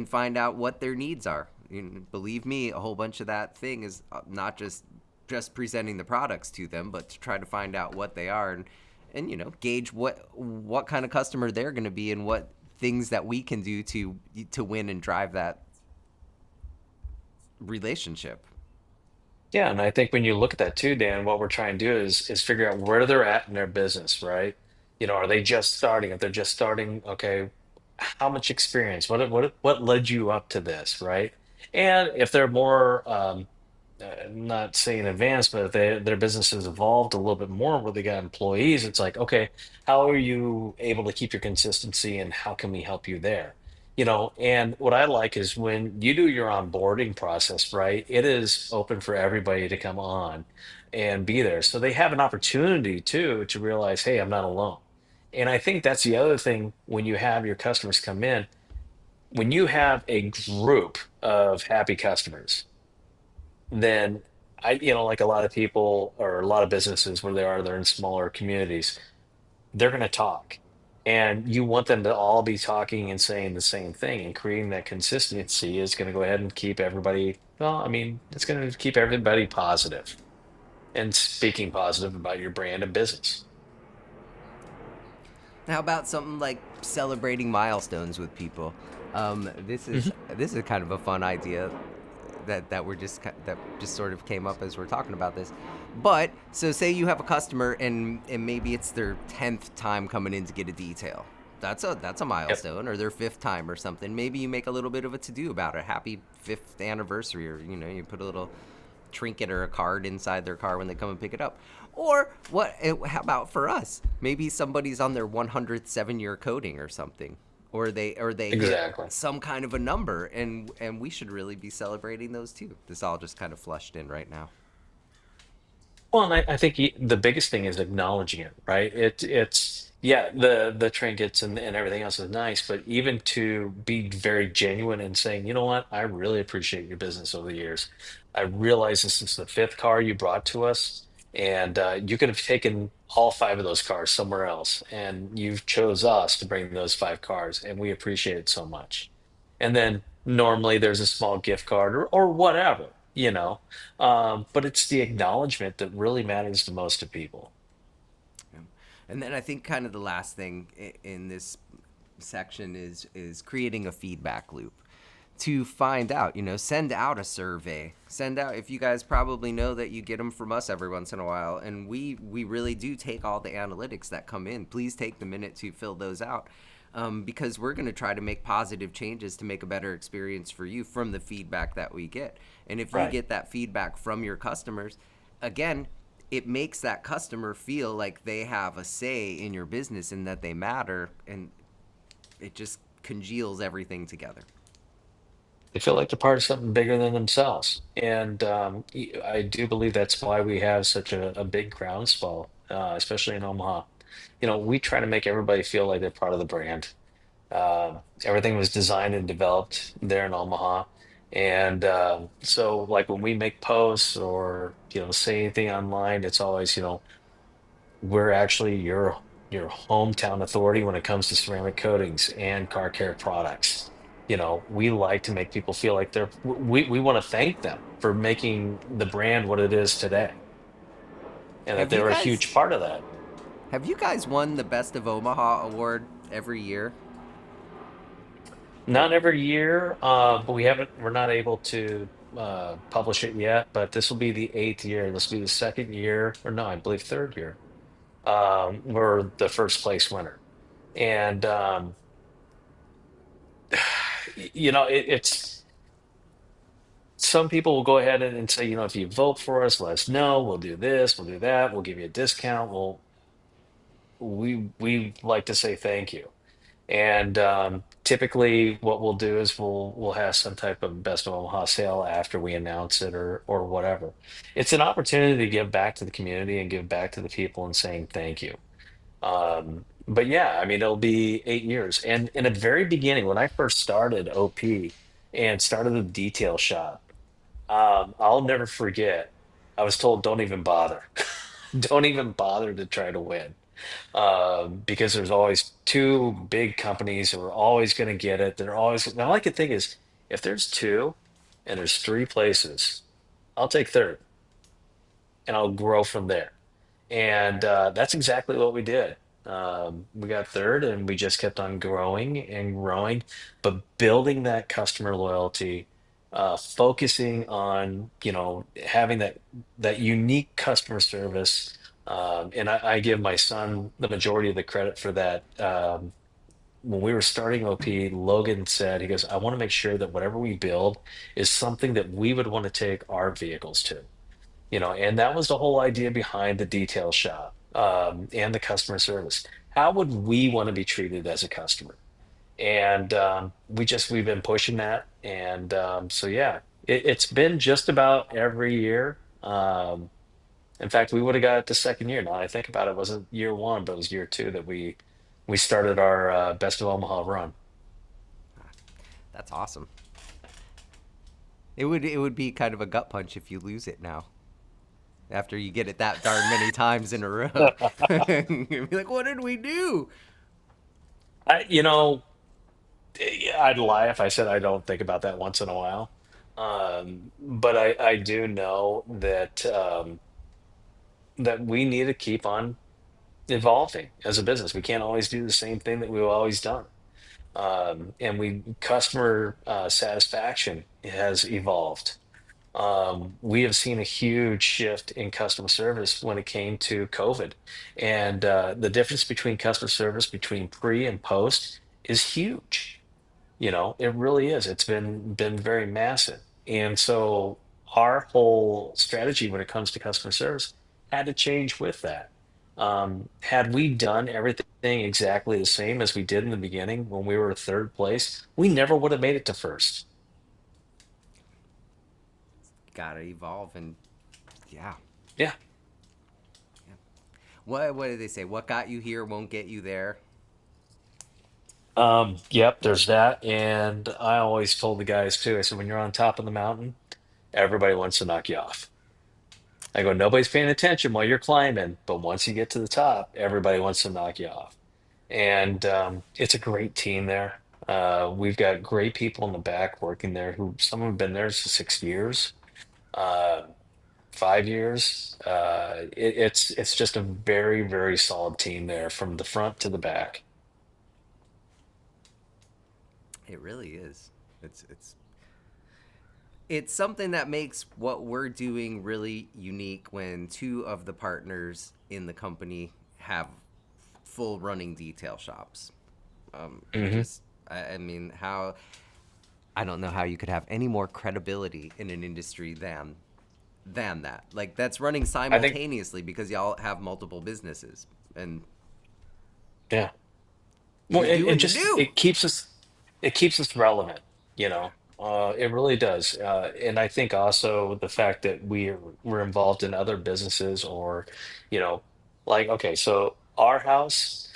find out what their needs are. Believe me, a whole bunch of that thing is not just presenting the products to them, but to try to find out what they are and gauge what kind of customer they're going to be and what things that we can do to win and drive that relationship. Yeah, and I think when you look at that too, Dan, what we're trying to do is figure out where they're at in their business, right? Are they just starting? If they're just starting, okay, how much experience? What led you up to this, right? And if they're more, not saying advanced, but if their business has evolved a little bit more where they got employees, it's like, okay, how are you able to keep your consistency and how can we help you there? And what I like is when you do your onboarding process, right? It is open for everybody to come on and be there. So they have an opportunity too to realize, hey, I'm not alone. And I think that's the other thing when you have your customers come in, when you have a group of happy customers, then like a lot of people or a lot of businesses where they're in smaller communities, they're going to talk. And you want them to all be talking and saying the same thing, and creating that consistency is going to go ahead and keep everybody, well, I mean, it's going to keep everybody positive and speaking positive about your brand and business. How about something like celebrating milestones with people? This is kind of a fun idea that just sort of came up as we're talking about this. But so say you have a customer and maybe it's their 10th time coming in to get a detail. That's a Yep. milestone, or their fifth time or something. Maybe you make a little bit of a to do about it. Happy fifth anniversary, or you put a little trinket or a card inside their car when they come and pick it up. Or how about for us? Maybe somebody's on their 100th 7-year coding or something, or they hit Exactly. some kind of a number, and we should really be celebrating those too. This all just kind of flushed in right now. Well, and I think the biggest thing is acknowledging it, right? It's yeah, the trinkets and everything else is nice, but even to be very genuine and saying, you know what, I really appreciate your business over the years. I realize this is the fifth car you brought to us, and you could have taken all five of those cars somewhere else, and you've chose us to bring those five cars, and we appreciate it so much. And then normally there's a small gift card or whatever, but it's the acknowledgement that really matters the most to people. And then I think kind of the last thing in this section is creating a feedback loop to find out, send out a survey. Send out, if you guys probably know that you get them from us every once in a while, and we really do take all the analytics that come in. Please take the minute to fill those out. Because we're going to try to make positive changes to make a better experience for you from the feedback that we get. And if you Right. get that feedback from your customers, again, it makes that customer feel like they have a say in your business and that they matter, and it just congeals everything together. They feel like they're part of something bigger than themselves. And I do believe that's why we have such a big groundswell, especially in Omaha. We try to make everybody feel like they're part of the brand. Everything was designed and developed there in Omaha. And so, like when we make posts or say anything online, it's always we're actually your hometown authority when it comes to ceramic coatings and car care products. We like to make people feel like we want to thank them for making the brand what it is today, and that Have you they're a guys huge part of that. have you guys won the Best of Omaha award every year? Not every year, but we're not able to publish it yet, but this will be the eighth year. This will be the second year, or no, I believe third year. We're the first place winner. And it's some people will go ahead and say, if you vote for us, let us know. We'll do this, we'll do that, we'll give you a discount. Well, we like to say thank you. And typically, what we'll do is we'll have some type of Best of Omaha sale after we announce it or whatever. It's an opportunity to give back to the community and give back to the people and saying thank you. But yeah, I mean, it'll be 8 years. And in the very beginning, when I first started OP and started the detail shop, I'll never forget. I was told, don't even bother. Don't even bother to try to win. Because there's always two big companies who are always going to get it. They're always, and all I can think is, if there's two and there's three places, I'll take third and I'll grow from there. And that's exactly what we did. We got third and we just kept on growing and growing, but building that customer loyalty, focusing on, having that unique customer service. And I give my son the majority of the credit for that. When we were starting OP, Logan said, he goes, I want to make sure that whatever we build is something that we would want to take our vehicles to. And that was the whole idea behind the detail shop, and the customer service. How would we want to be treated as a customer? And we've been pushing that, and so yeah, it's been just about every year. In fact, we would have got it the second year. Now I think about it, it wasn't year one, but it was year two that we started our Best of Omaha run. That's awesome. It would be kind of a gut punch if you lose it now. After you get it that darn many times in a row. You'd be like, what did we do? I, you know, I'd lie if I said I don't think about that once in a while. But I do know that we need to keep on evolving as a business. We can't always do the same thing that we've always done. And customer satisfaction has evolved. We have seen a huge shift in customer service when it came to COVID. And the difference between customer service between pre and post is huge. It really is. It's been very massive. And so our whole strategy when it comes to customer service had to change with that. Had we done everything exactly the same as we did in the beginning when we were third place, we never would have made it to first. Gotta evolve and yeah. Yeah. Yeah. What did they say? What got you here won't get you there. Yep, there's that. And I always told the guys too, I said, when you're on top of the mountain, everybody wants to knock you off. I go, nobody's paying attention while you're climbing, but once you get to the top, everybody wants to knock you off. And it's a great team there. We've got great people in the back working there who some have been there for 6 years, uh, 5 years. It's just a very, very solid team there from the front to the back. It really is. It's something that makes what we're doing really unique when two of the partners in the company have full running detail shops. Hmm. Just I mean how I don't know how you could have any more credibility in an industry than that. Like that's running I think, simultaneously because y'all have multiple businesses and yeah. Well, you do it what you just do. it keeps us relevant, it really does. And I think also the fact that we're involved in other businesses or, you know, like, okay, so our house,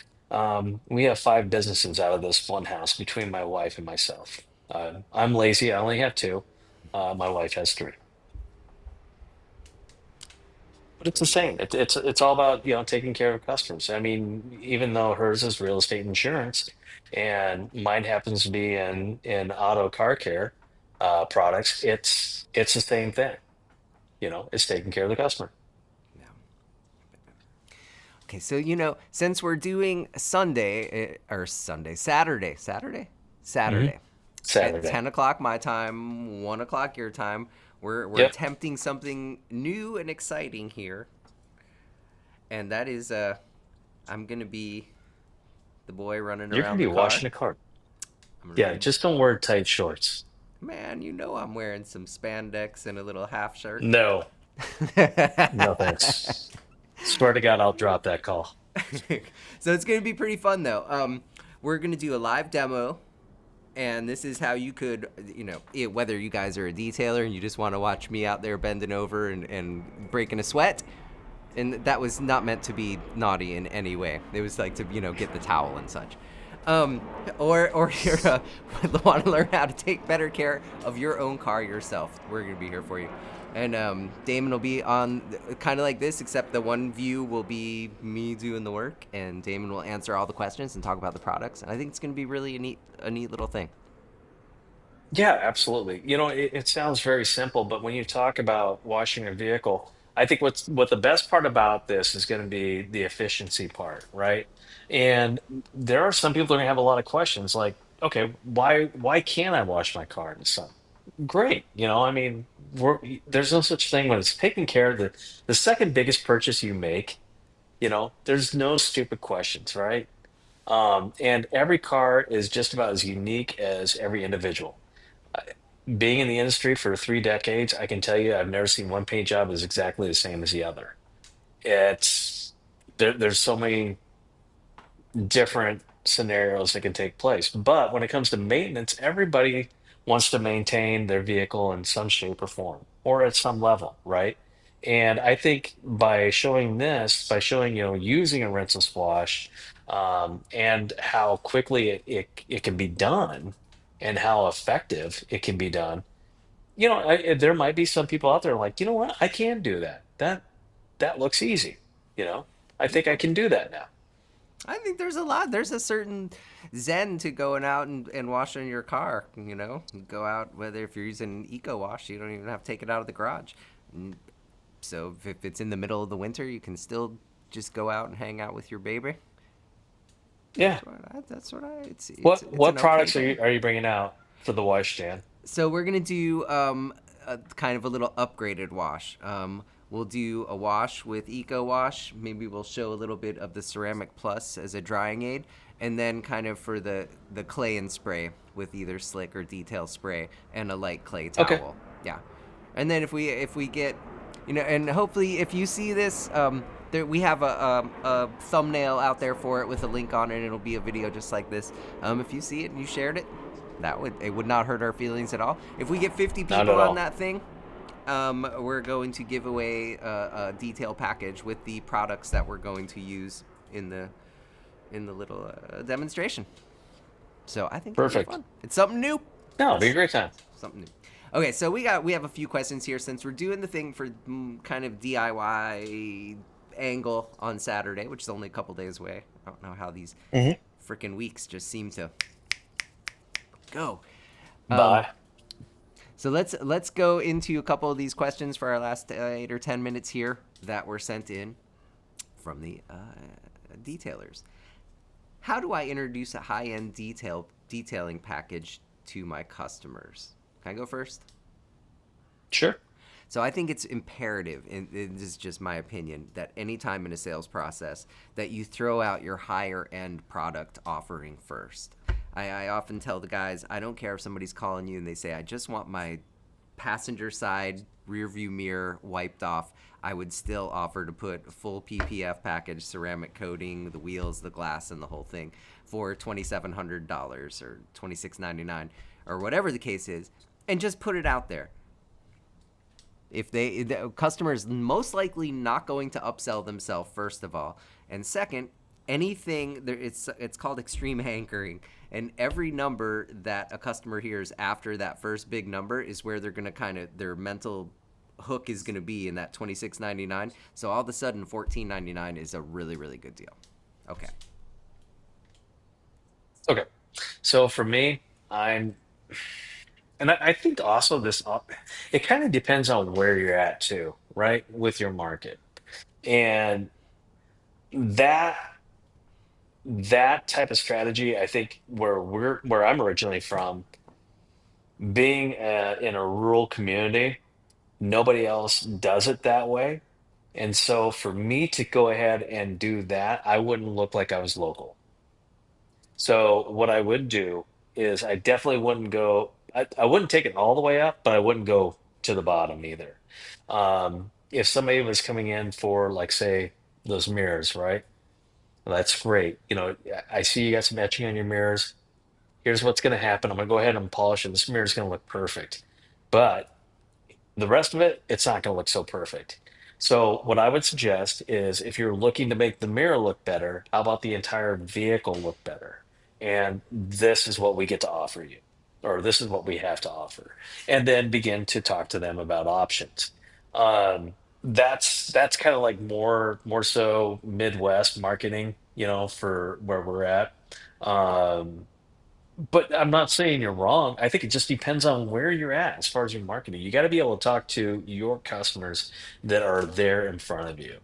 we have five businesses out of this one house between my wife and myself. I'm lazy. I only have two. My wife has three. But it's the same. It's all about, taking care of customers. I mean, even though hers is real estate insurance and mine happens to be in auto car care products, it's the same thing. It's taking care of the customer. Yeah. Okay, so since we're doing Sunday or Hmm. Saturday at Saturday. 10 o'clock my time, 1 o'clock your time, we're Yep. attempting something new and exciting here, and that is I'm gonna be the boy running You're gonna around be the car. washing a car. I'm gonna Yeah, be just don't wear tight shorts. man. I'm wearing some spandex and a little half shirt. No, no thanks. Swear to God, I'll drop that call. So it's gonna be pretty fun though. we're gonna do a live demo, and this is how you could, whether you guys are a detailer and you just want to watch me out there bending over and breaking a sweat, and that was not meant to be naughty in any way. It was like to get the towel and such. Um, or you're want to learn how to take better care of your own car yourself. We're gonna be here for you. And Damon will be on kind of like this, except the one view will be me doing the work, and Damon will answer all the questions and talk about the products. And I think it's going to be really a neat little thing. Yeah, absolutely. It sounds very simple, but when you talk about washing a vehicle, I think what the best part about this is going to be the efficiency part, right? And there are some people that are going to have a lot of questions like, okay, why can't I wash my car in the sun? Great. I mean, there's no such thing when it's taken care of. The second biggest purchase you make, there's no stupid questions, right? And every car is just about as unique as every individual. Being in the industry for 3 decades, I can tell you I've never seen one paint job is exactly the same as the other. It's there's so many different scenarios that can take place. But when it comes to maintenance, everybody wants to maintain their vehicle in some shape or form or at some level, right? And I think by showing, using a rinseless wash, and how quickly it can be done and how effective it can be done, there might be some people out there like, you know what, I can do that. That looks easy. You know, I think I can do that now. I think there's a lot. There's a certain zen to going out and washing your car. You go out, whether if you're using an eco wash, you don't even have to take it out of the garage. And so if it's in the middle of the winter, you can still just go out and hang out with your baby. Yeah. That's what I. It's What an okay products are day. you bringing out for the wash stand? So we're gonna do a kind of a little upgraded wash. We'll do a wash with Eco Wash. Maybe we'll show a little bit of the Ceramic Plus as a drying aid, and then kind of for the clay and spray with either slick or detail spray and a light clay Okay. towel. Yeah, and then if we get, and hopefully if you see this, we have a thumbnail out there for it with a link on it. And it'll be a video just like this. If you see it and you shared it, it would not hurt our feelings at all. If we get 50 Not people at on all. that thing, we're going to give away a detail package with the products that we're going to use in the little demonstration. So I think it'll be Perfect. fun. It's something new. No, it'll be a great time. Something new. Okay, so we have a few questions here since we're doing the thing for kind of DIY angle on Saturday, which is only a couple days away. I don't know how these Hmm. freaking weeks just seem to go. Um, Bye. so let's go into a couple of these questions for our last 8 or 10 minutes here that were sent in from the detailers. How do I introduce a high-end detailing package to my customers? Can I go first? Sure. So I think it's imperative, and this is just my opinion, that anytime in a sales process that you throw out your higher end product offering first. I often tell the guys, I don't care if somebody's calling you and they say, I just want my passenger side rear view mirror wiped off. I would still offer to put a full PPF package, ceramic coating, the wheels, the glass, and the whole thing for $2,700 or $2,699 or whatever the case is, and just put it out there. If the customer is most likely not going to upsell themselves, first of all, and second, anything there, it's called extreme anchoring, and every number that a customer hears after that first big number is where they're gonna kind of their mental hook is gonna be in that 26.99. So all of a sudden 14.99 is a really really good deal. Okay. Okay. So for me, I'm, and I think also it kind of depends on where you're at too, right? With your market. And that that type of strategy, I think where I'm originally from, being in a rural community, nobody else does it that way. And so for me to go ahead and do that, I wouldn't look like I was local. So what I would do is I definitely wouldn't go, I wouldn't take it all the way up, but I wouldn't go to the bottom either. If somebody was coming in for, like, say, those mirrors, right? Well, that's great. I see you got some etching on your mirrors. Here's what's going to happen. I'm going to go ahead and polish it. This mirror is going to look perfect. But the rest of it, it's not going to look so perfect. So, what I would suggest is if you're looking to make the mirror look better, how about the entire vehicle look better? And this is what we get to offer you, or this is what we have to offer. And then begin to talk to them about options. That's kind of like more so Midwest marketing, for where we're at. Um, but I'm not saying you're wrong. I think it just depends on where you're at as far as your marketing. You got to be able to talk to your customers that are there in front of you,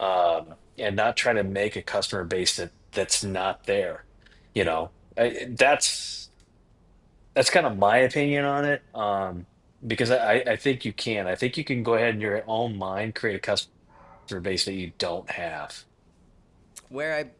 and not try to make a customer base that's not there. You know, that's kind of my opinion on it. Because I think you can. I think you can go ahead in your own mind create a customer base that you don't have. Where I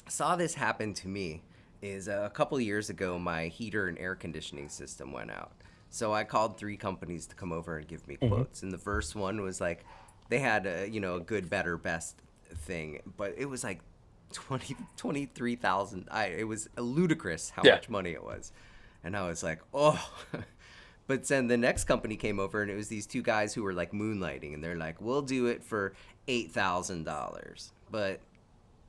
saw this happen to me is a couple of years ago, my heater and air conditioning system went out. So I called three companies to come over and give me Hmm. quotes. And the first one was like, they had a good, better, best thing, but it was like 23,000. It was ludicrous how Yeah. much money it was. And I was like, oh. But then the next company came over and it was these two guys who were like moonlighting and they're like, we'll do it for $8,000. But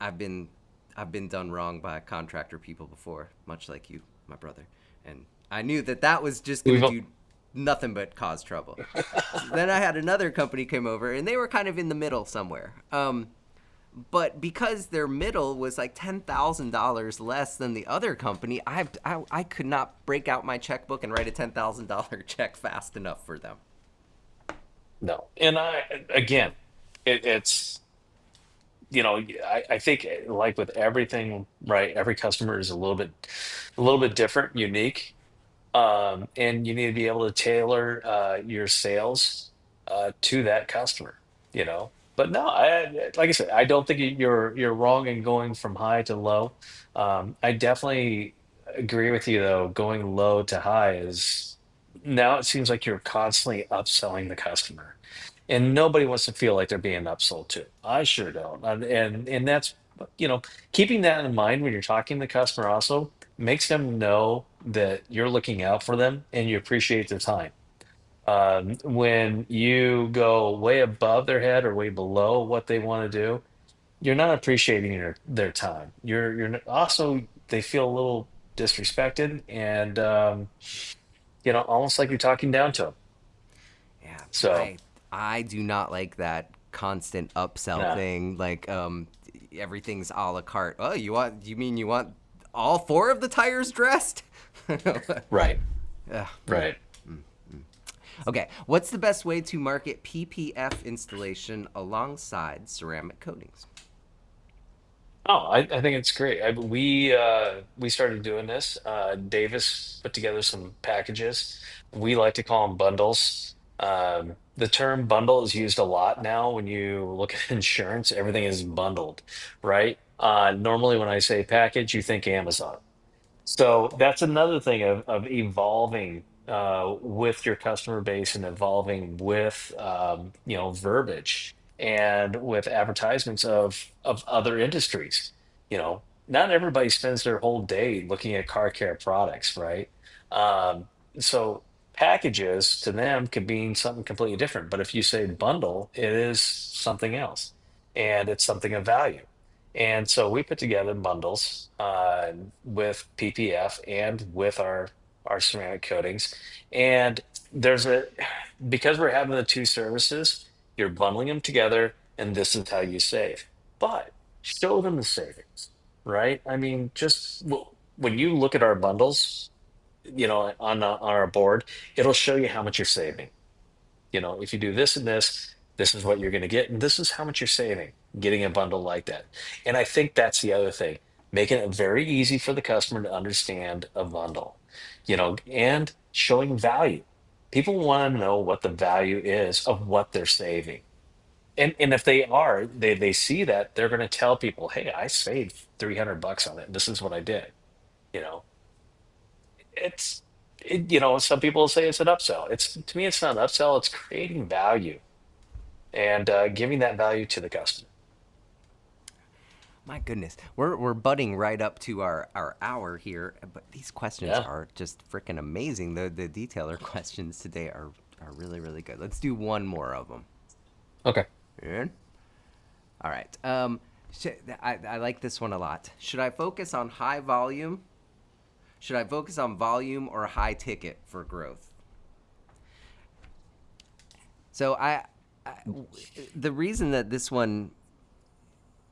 I've been I've been done wrong by contractor people before, much like you, my brother, and I knew that that was just gonna We've do nothing but cause trouble. So then I had another company come over, and they were kind of in the middle somewhere. But because their middle was like $10,000 less than the other company, I could not break out my checkbook and write a $10,000 check fast enough for them. no, and again, it's I think like with everything, right? Every customer is a little bit different, unique, and you need to be able to tailor your sales to that customer, you know. But no, like I said, I don't think you're wrong in going from high to low. I definitely agree with you though. Going low to high is now it seems like you're constantly upselling the customer and nobody wants to feel like they're being upsold to. I sure don't. And that's you know keeping that in mind when you're talking to the customer also makes them know that you're looking out for them and you appreciate their time. When you go way above their head or way below what they want to do, you're not appreciating their time. Also they feel a little disrespected and almost like you're talking down to them. Yeah, So I do not like that constant upsell yeah, thing. Like everything's a la carte. Oh, you mean you want all four of the tires dressed? right, Ugh. right. Okay, what's the best way to market PPF installation alongside ceramic coatings? Oh, I think it's great. We started doing this. Davis put together some packages. We like to call them bundles. The term bundle is used a lot now when you look at insurance. Everything is bundled, right? Normally, when I say package, you think Amazon. So that's another thing of evolving with your customer base and evolving with verbiage and with advertisements of other industries. Not everybody spends their whole day looking at car care products, right? So packages to them could mean something completely different. But if you say bundle, it is something else, and it's something of value. And so we put together bundles with PPF and with our ceramic coatings. And there's a because we're having the two services, you're bundling them together, and this is how you save. But show them the savings, right? I mean, just when you look at our bundles, on our board, it'll show you how much you're saving. If you do this and this is what you're going to get, and this is how much you're saving getting a bundle like that. And I think that's the other thing, making it very easy for the customer to understand a bundle, and showing value. People want to know what the value is of what they're saving. And if they see that, they're going to tell people, hey, I saved $300 on it. This is what I did. You know, it's, some people say it's an upsell. To me, it's not an upsell. It's creating value and giving that value to the customer. My goodness, we're butting right up to our hour here, but these questions Yeah. are just freaking amazing. The detailer questions today are really really good. Let's do one more of them. Okay. Good. All right. I like this one a lot. Should I focus on high volume? Should I focus on volume or high ticket for growth? So the reason that this one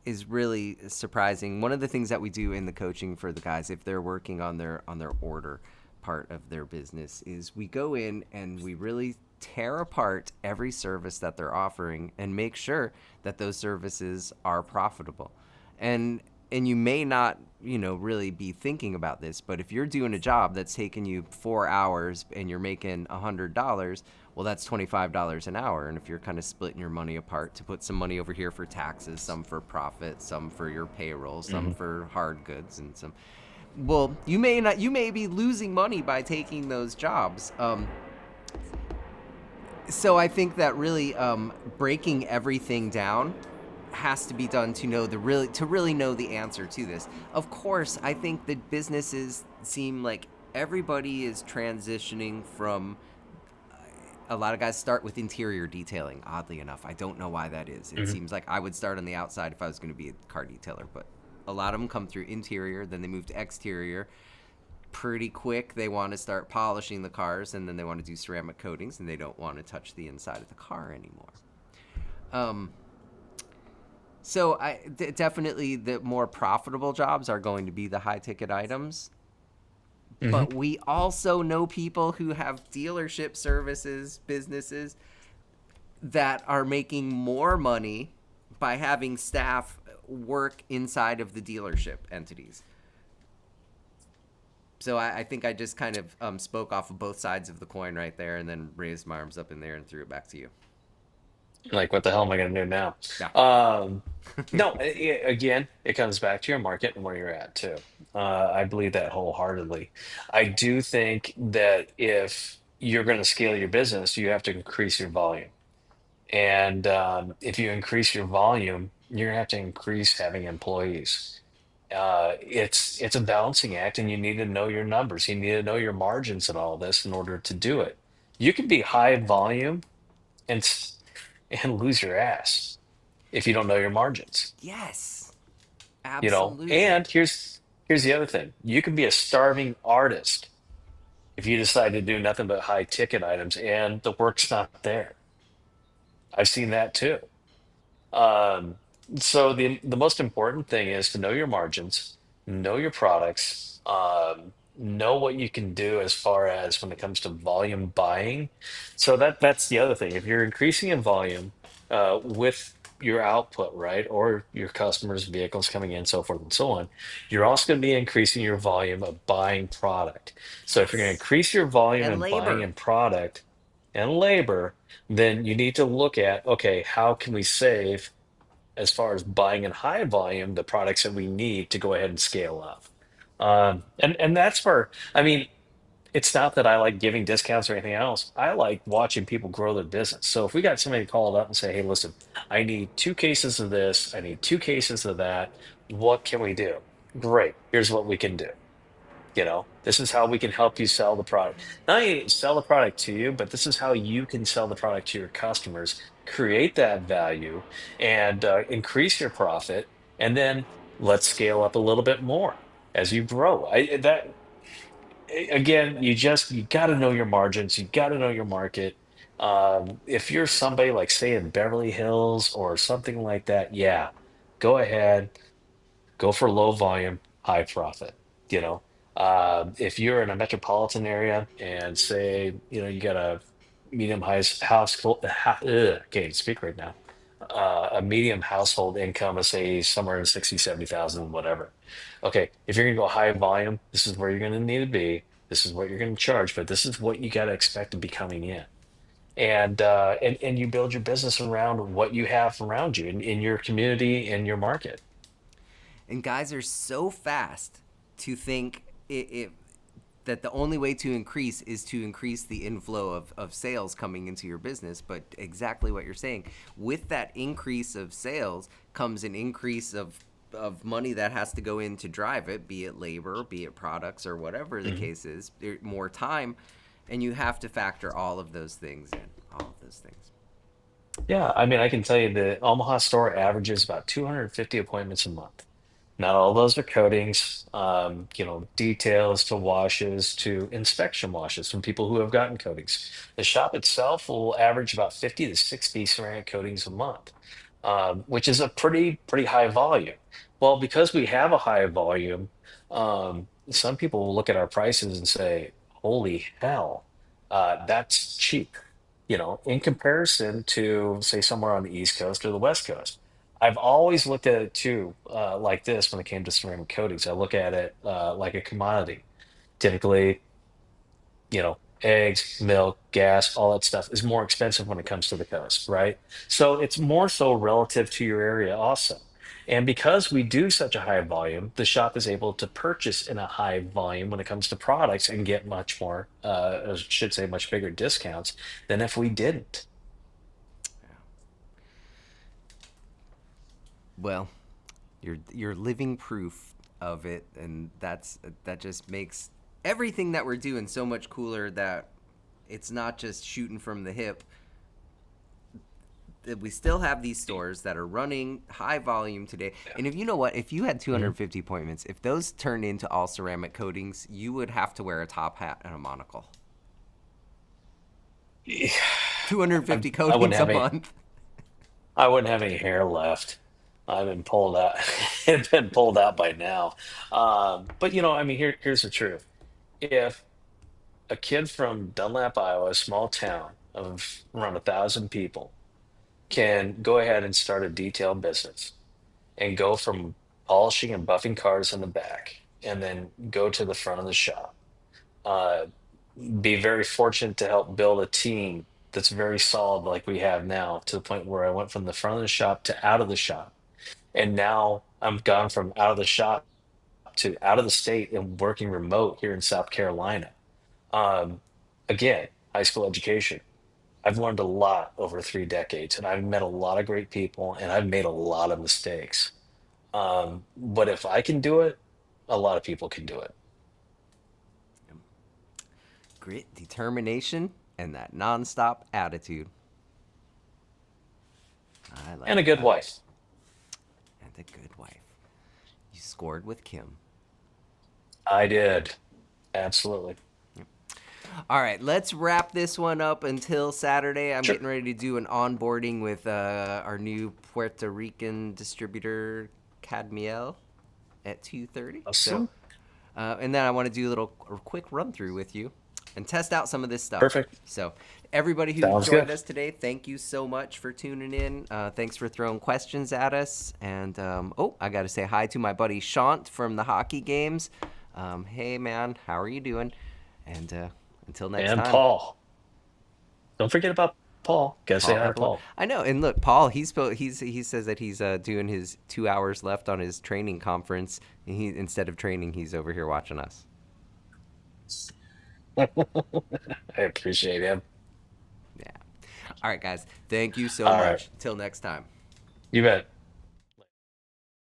is really surprising. One of the things that we do in the coaching for the guys, if they're working on their order part of their business, is we go in and we really tear apart every service that they're offering and make sure that those services are profitable. And you may not, really be thinking about this, but if you're doing a job that's taking you 4 hours and you're making $100, well, that's $25 an hour. And if you're kind of splitting your money apart to put some money over here for taxes, some for profit, some for your payroll, some for hard goods, and some, well, you may be losing money by taking those jobs. So I think that really breaking everything down has to be done to really know the answer to this. Of course, I think that businesses seem like everybody is transitioning from. A lot of guys start with interior detailing. Oddly enough, I don't know why that is. It seems like I would start on the outside if I was going to be a car detailer, but a lot of them come through interior, then they move to exterior. Pretty quick, they want to start polishing the cars, and then they want to do ceramic coatings, and they don't want to touch the inside of the car anymore. So definitely the more profitable jobs are going to be the high ticket items. But we also know people who have dealership services, businesses that are making more money by having staff work inside of the dealership entities. So I think I just kind of spoke off of both sides of the coin right there and then raised my arms up in there and threw it back to you. Like, what the hell am I going to do now? Yeah. No, again, it comes back to your market and where you're at too. I believe that wholeheartedly. I do think that if you're going to scale your business, you have to increase your volume. And if you increase your volume, you're going to have to increase having employees. It's a balancing act, and you need to know your numbers. You need to know your margins and all this in order to do it. You can be high volume and and lose your ass if you don't know your margins, Yes, and absolutely. here's the other thing. You can be a starving artist if you decide to do nothing but high ticket items and the work's not there. I've seen that too. um, so the most important thing is to know your margins, know your products, know what you can do as far as when it comes to volume buying. So that's the other thing. If you're increasing in volume with your output, right, or your customers' vehicles coming in, so forth and so on, you're also going to be increasing your volume of buying product. So if you're going to Yes. increase your volume And in buying labor. in product and labor, then you need to look at, okay, how can we save as far as buying in high volume the products that we need to go ahead and scale up. And that's where, I mean, it's not that I like giving discounts or anything else. I like watching people grow their business. So if we got somebody called up and say, hey, listen, I need 2 cases of this, I need 2 cases of that, what can we do? Great. Here's what we can do. This is how we can help you sell the product. Not only sell the product to you, but this is how you can sell the product to your customers, create that value, and increase your profit. And then let's scale up a little bit more as you grow. Again, you got to know your margins. You got to know your market. If you're somebody like, say, in Beverly Hills or something like that, yeah, go ahead, go for low volume, high profit. You know, if you're in a metropolitan area and say, you got a medium high household, can't speak right now, a medium household income of say somewhere in 60, 70,000, whatever. Okay, if you're gonna go high volume, this is where you're gonna need to be. This is what you're gonna charge, but this is what you got to expect to be coming in. And you build your business around what you have around you in your community, in your market. And guys are so fast to think that the only way to increase is to increase the inflow of sales coming into your business. But exactly what you're saying, with that increase of sales comes an increase of of money that has to go in to drive it, be it labor, be it products, or whatever the Mhm. case is, more time, and you have to factor all of those things in. All of those things. Yeah, I mean, I can tell you the Omaha store averages about 250 appointments a month. Not all those are coatings, details to washes to inspection washes from people who have gotten coatings. The shop itself will average about 50 to 60 ceramic coatings a month, which is a pretty high volume. Well, because we have a high volume, some people will look at our prices and say, "Holy hell, that's cheap," in comparison to, say, somewhere on the East Coast or the West Coast. I've always looked at it too, like this when it came to ceramic coatings. I look at it like a commodity. Typically, eggs, milk, gas, all that stuff is more expensive when it comes to the coast, right? So it's more so relative to your area also. And because we do such a high volume, the shop is able to purchase in a high volume when it comes to products and get much more, I should say, much bigger discounts than if we didn't. Well, you're living proof of it, and that just makes everything that we're doing so much cooler. That it's not just shooting from the hip. That we still have these stores that are running high volume today. And if you know what, if you had Mhm. 250 appointments, if those turned into all ceramic coatings, you would have to wear a top hat and a monocle. I, 250 I wouldn't coatings a have any. month. I wouldn't have any hair left. I've been pulled out. It's been pulled out by now. But I mean, here's the truth. If a kid from Dunlap, Iowa, a small town of around 1,000 people, can go ahead and start a detail business and go from polishing and buffing cars in the back, and then go to the front of the shop. Uh, be very fortunate to help build a team that's very solid, like we have now, to the point where I went from the front of the shop to out of the shop. And now I'm gone from out of the shop to out of the state and working remote here in South Carolina. Um, Again, high school education. I've learned a lot over 3 decades, and I've met a lot of great people, and I've made a lot of mistakes. But if I can do it, a lot of people can do it. Grit, determination, and that nonstop attitude. I And a like good that. wife. And a good wife. You scored with Kim. I did. Absolutely. All right, let's wrap this one up until Saturday. I'm Sure. getting ready to do an onboarding with our new Puerto Rican distributor, Cadmiel, at 2:30. So, Awesome. and then I want to do a quick run through with you and test out some of this stuff. Perfect. So, everybody who Sounds joined good. us today, thank you so much for tuning in. Thanks for throwing questions at us. And I got to say hi to my buddy Shant from the hockey games. Hey, man, how are you doing? And until next And time. Paul. Don't forget about Paul. Gotta say Paul hi to Epelon. Paul. I know, and look, Paul. He says that he's doing his 2 hours left on his training conference. And instead of training, he's over here watching us. I appreciate him. Yeah. All right, guys. Thank you so All right. much. Till next time. You bet.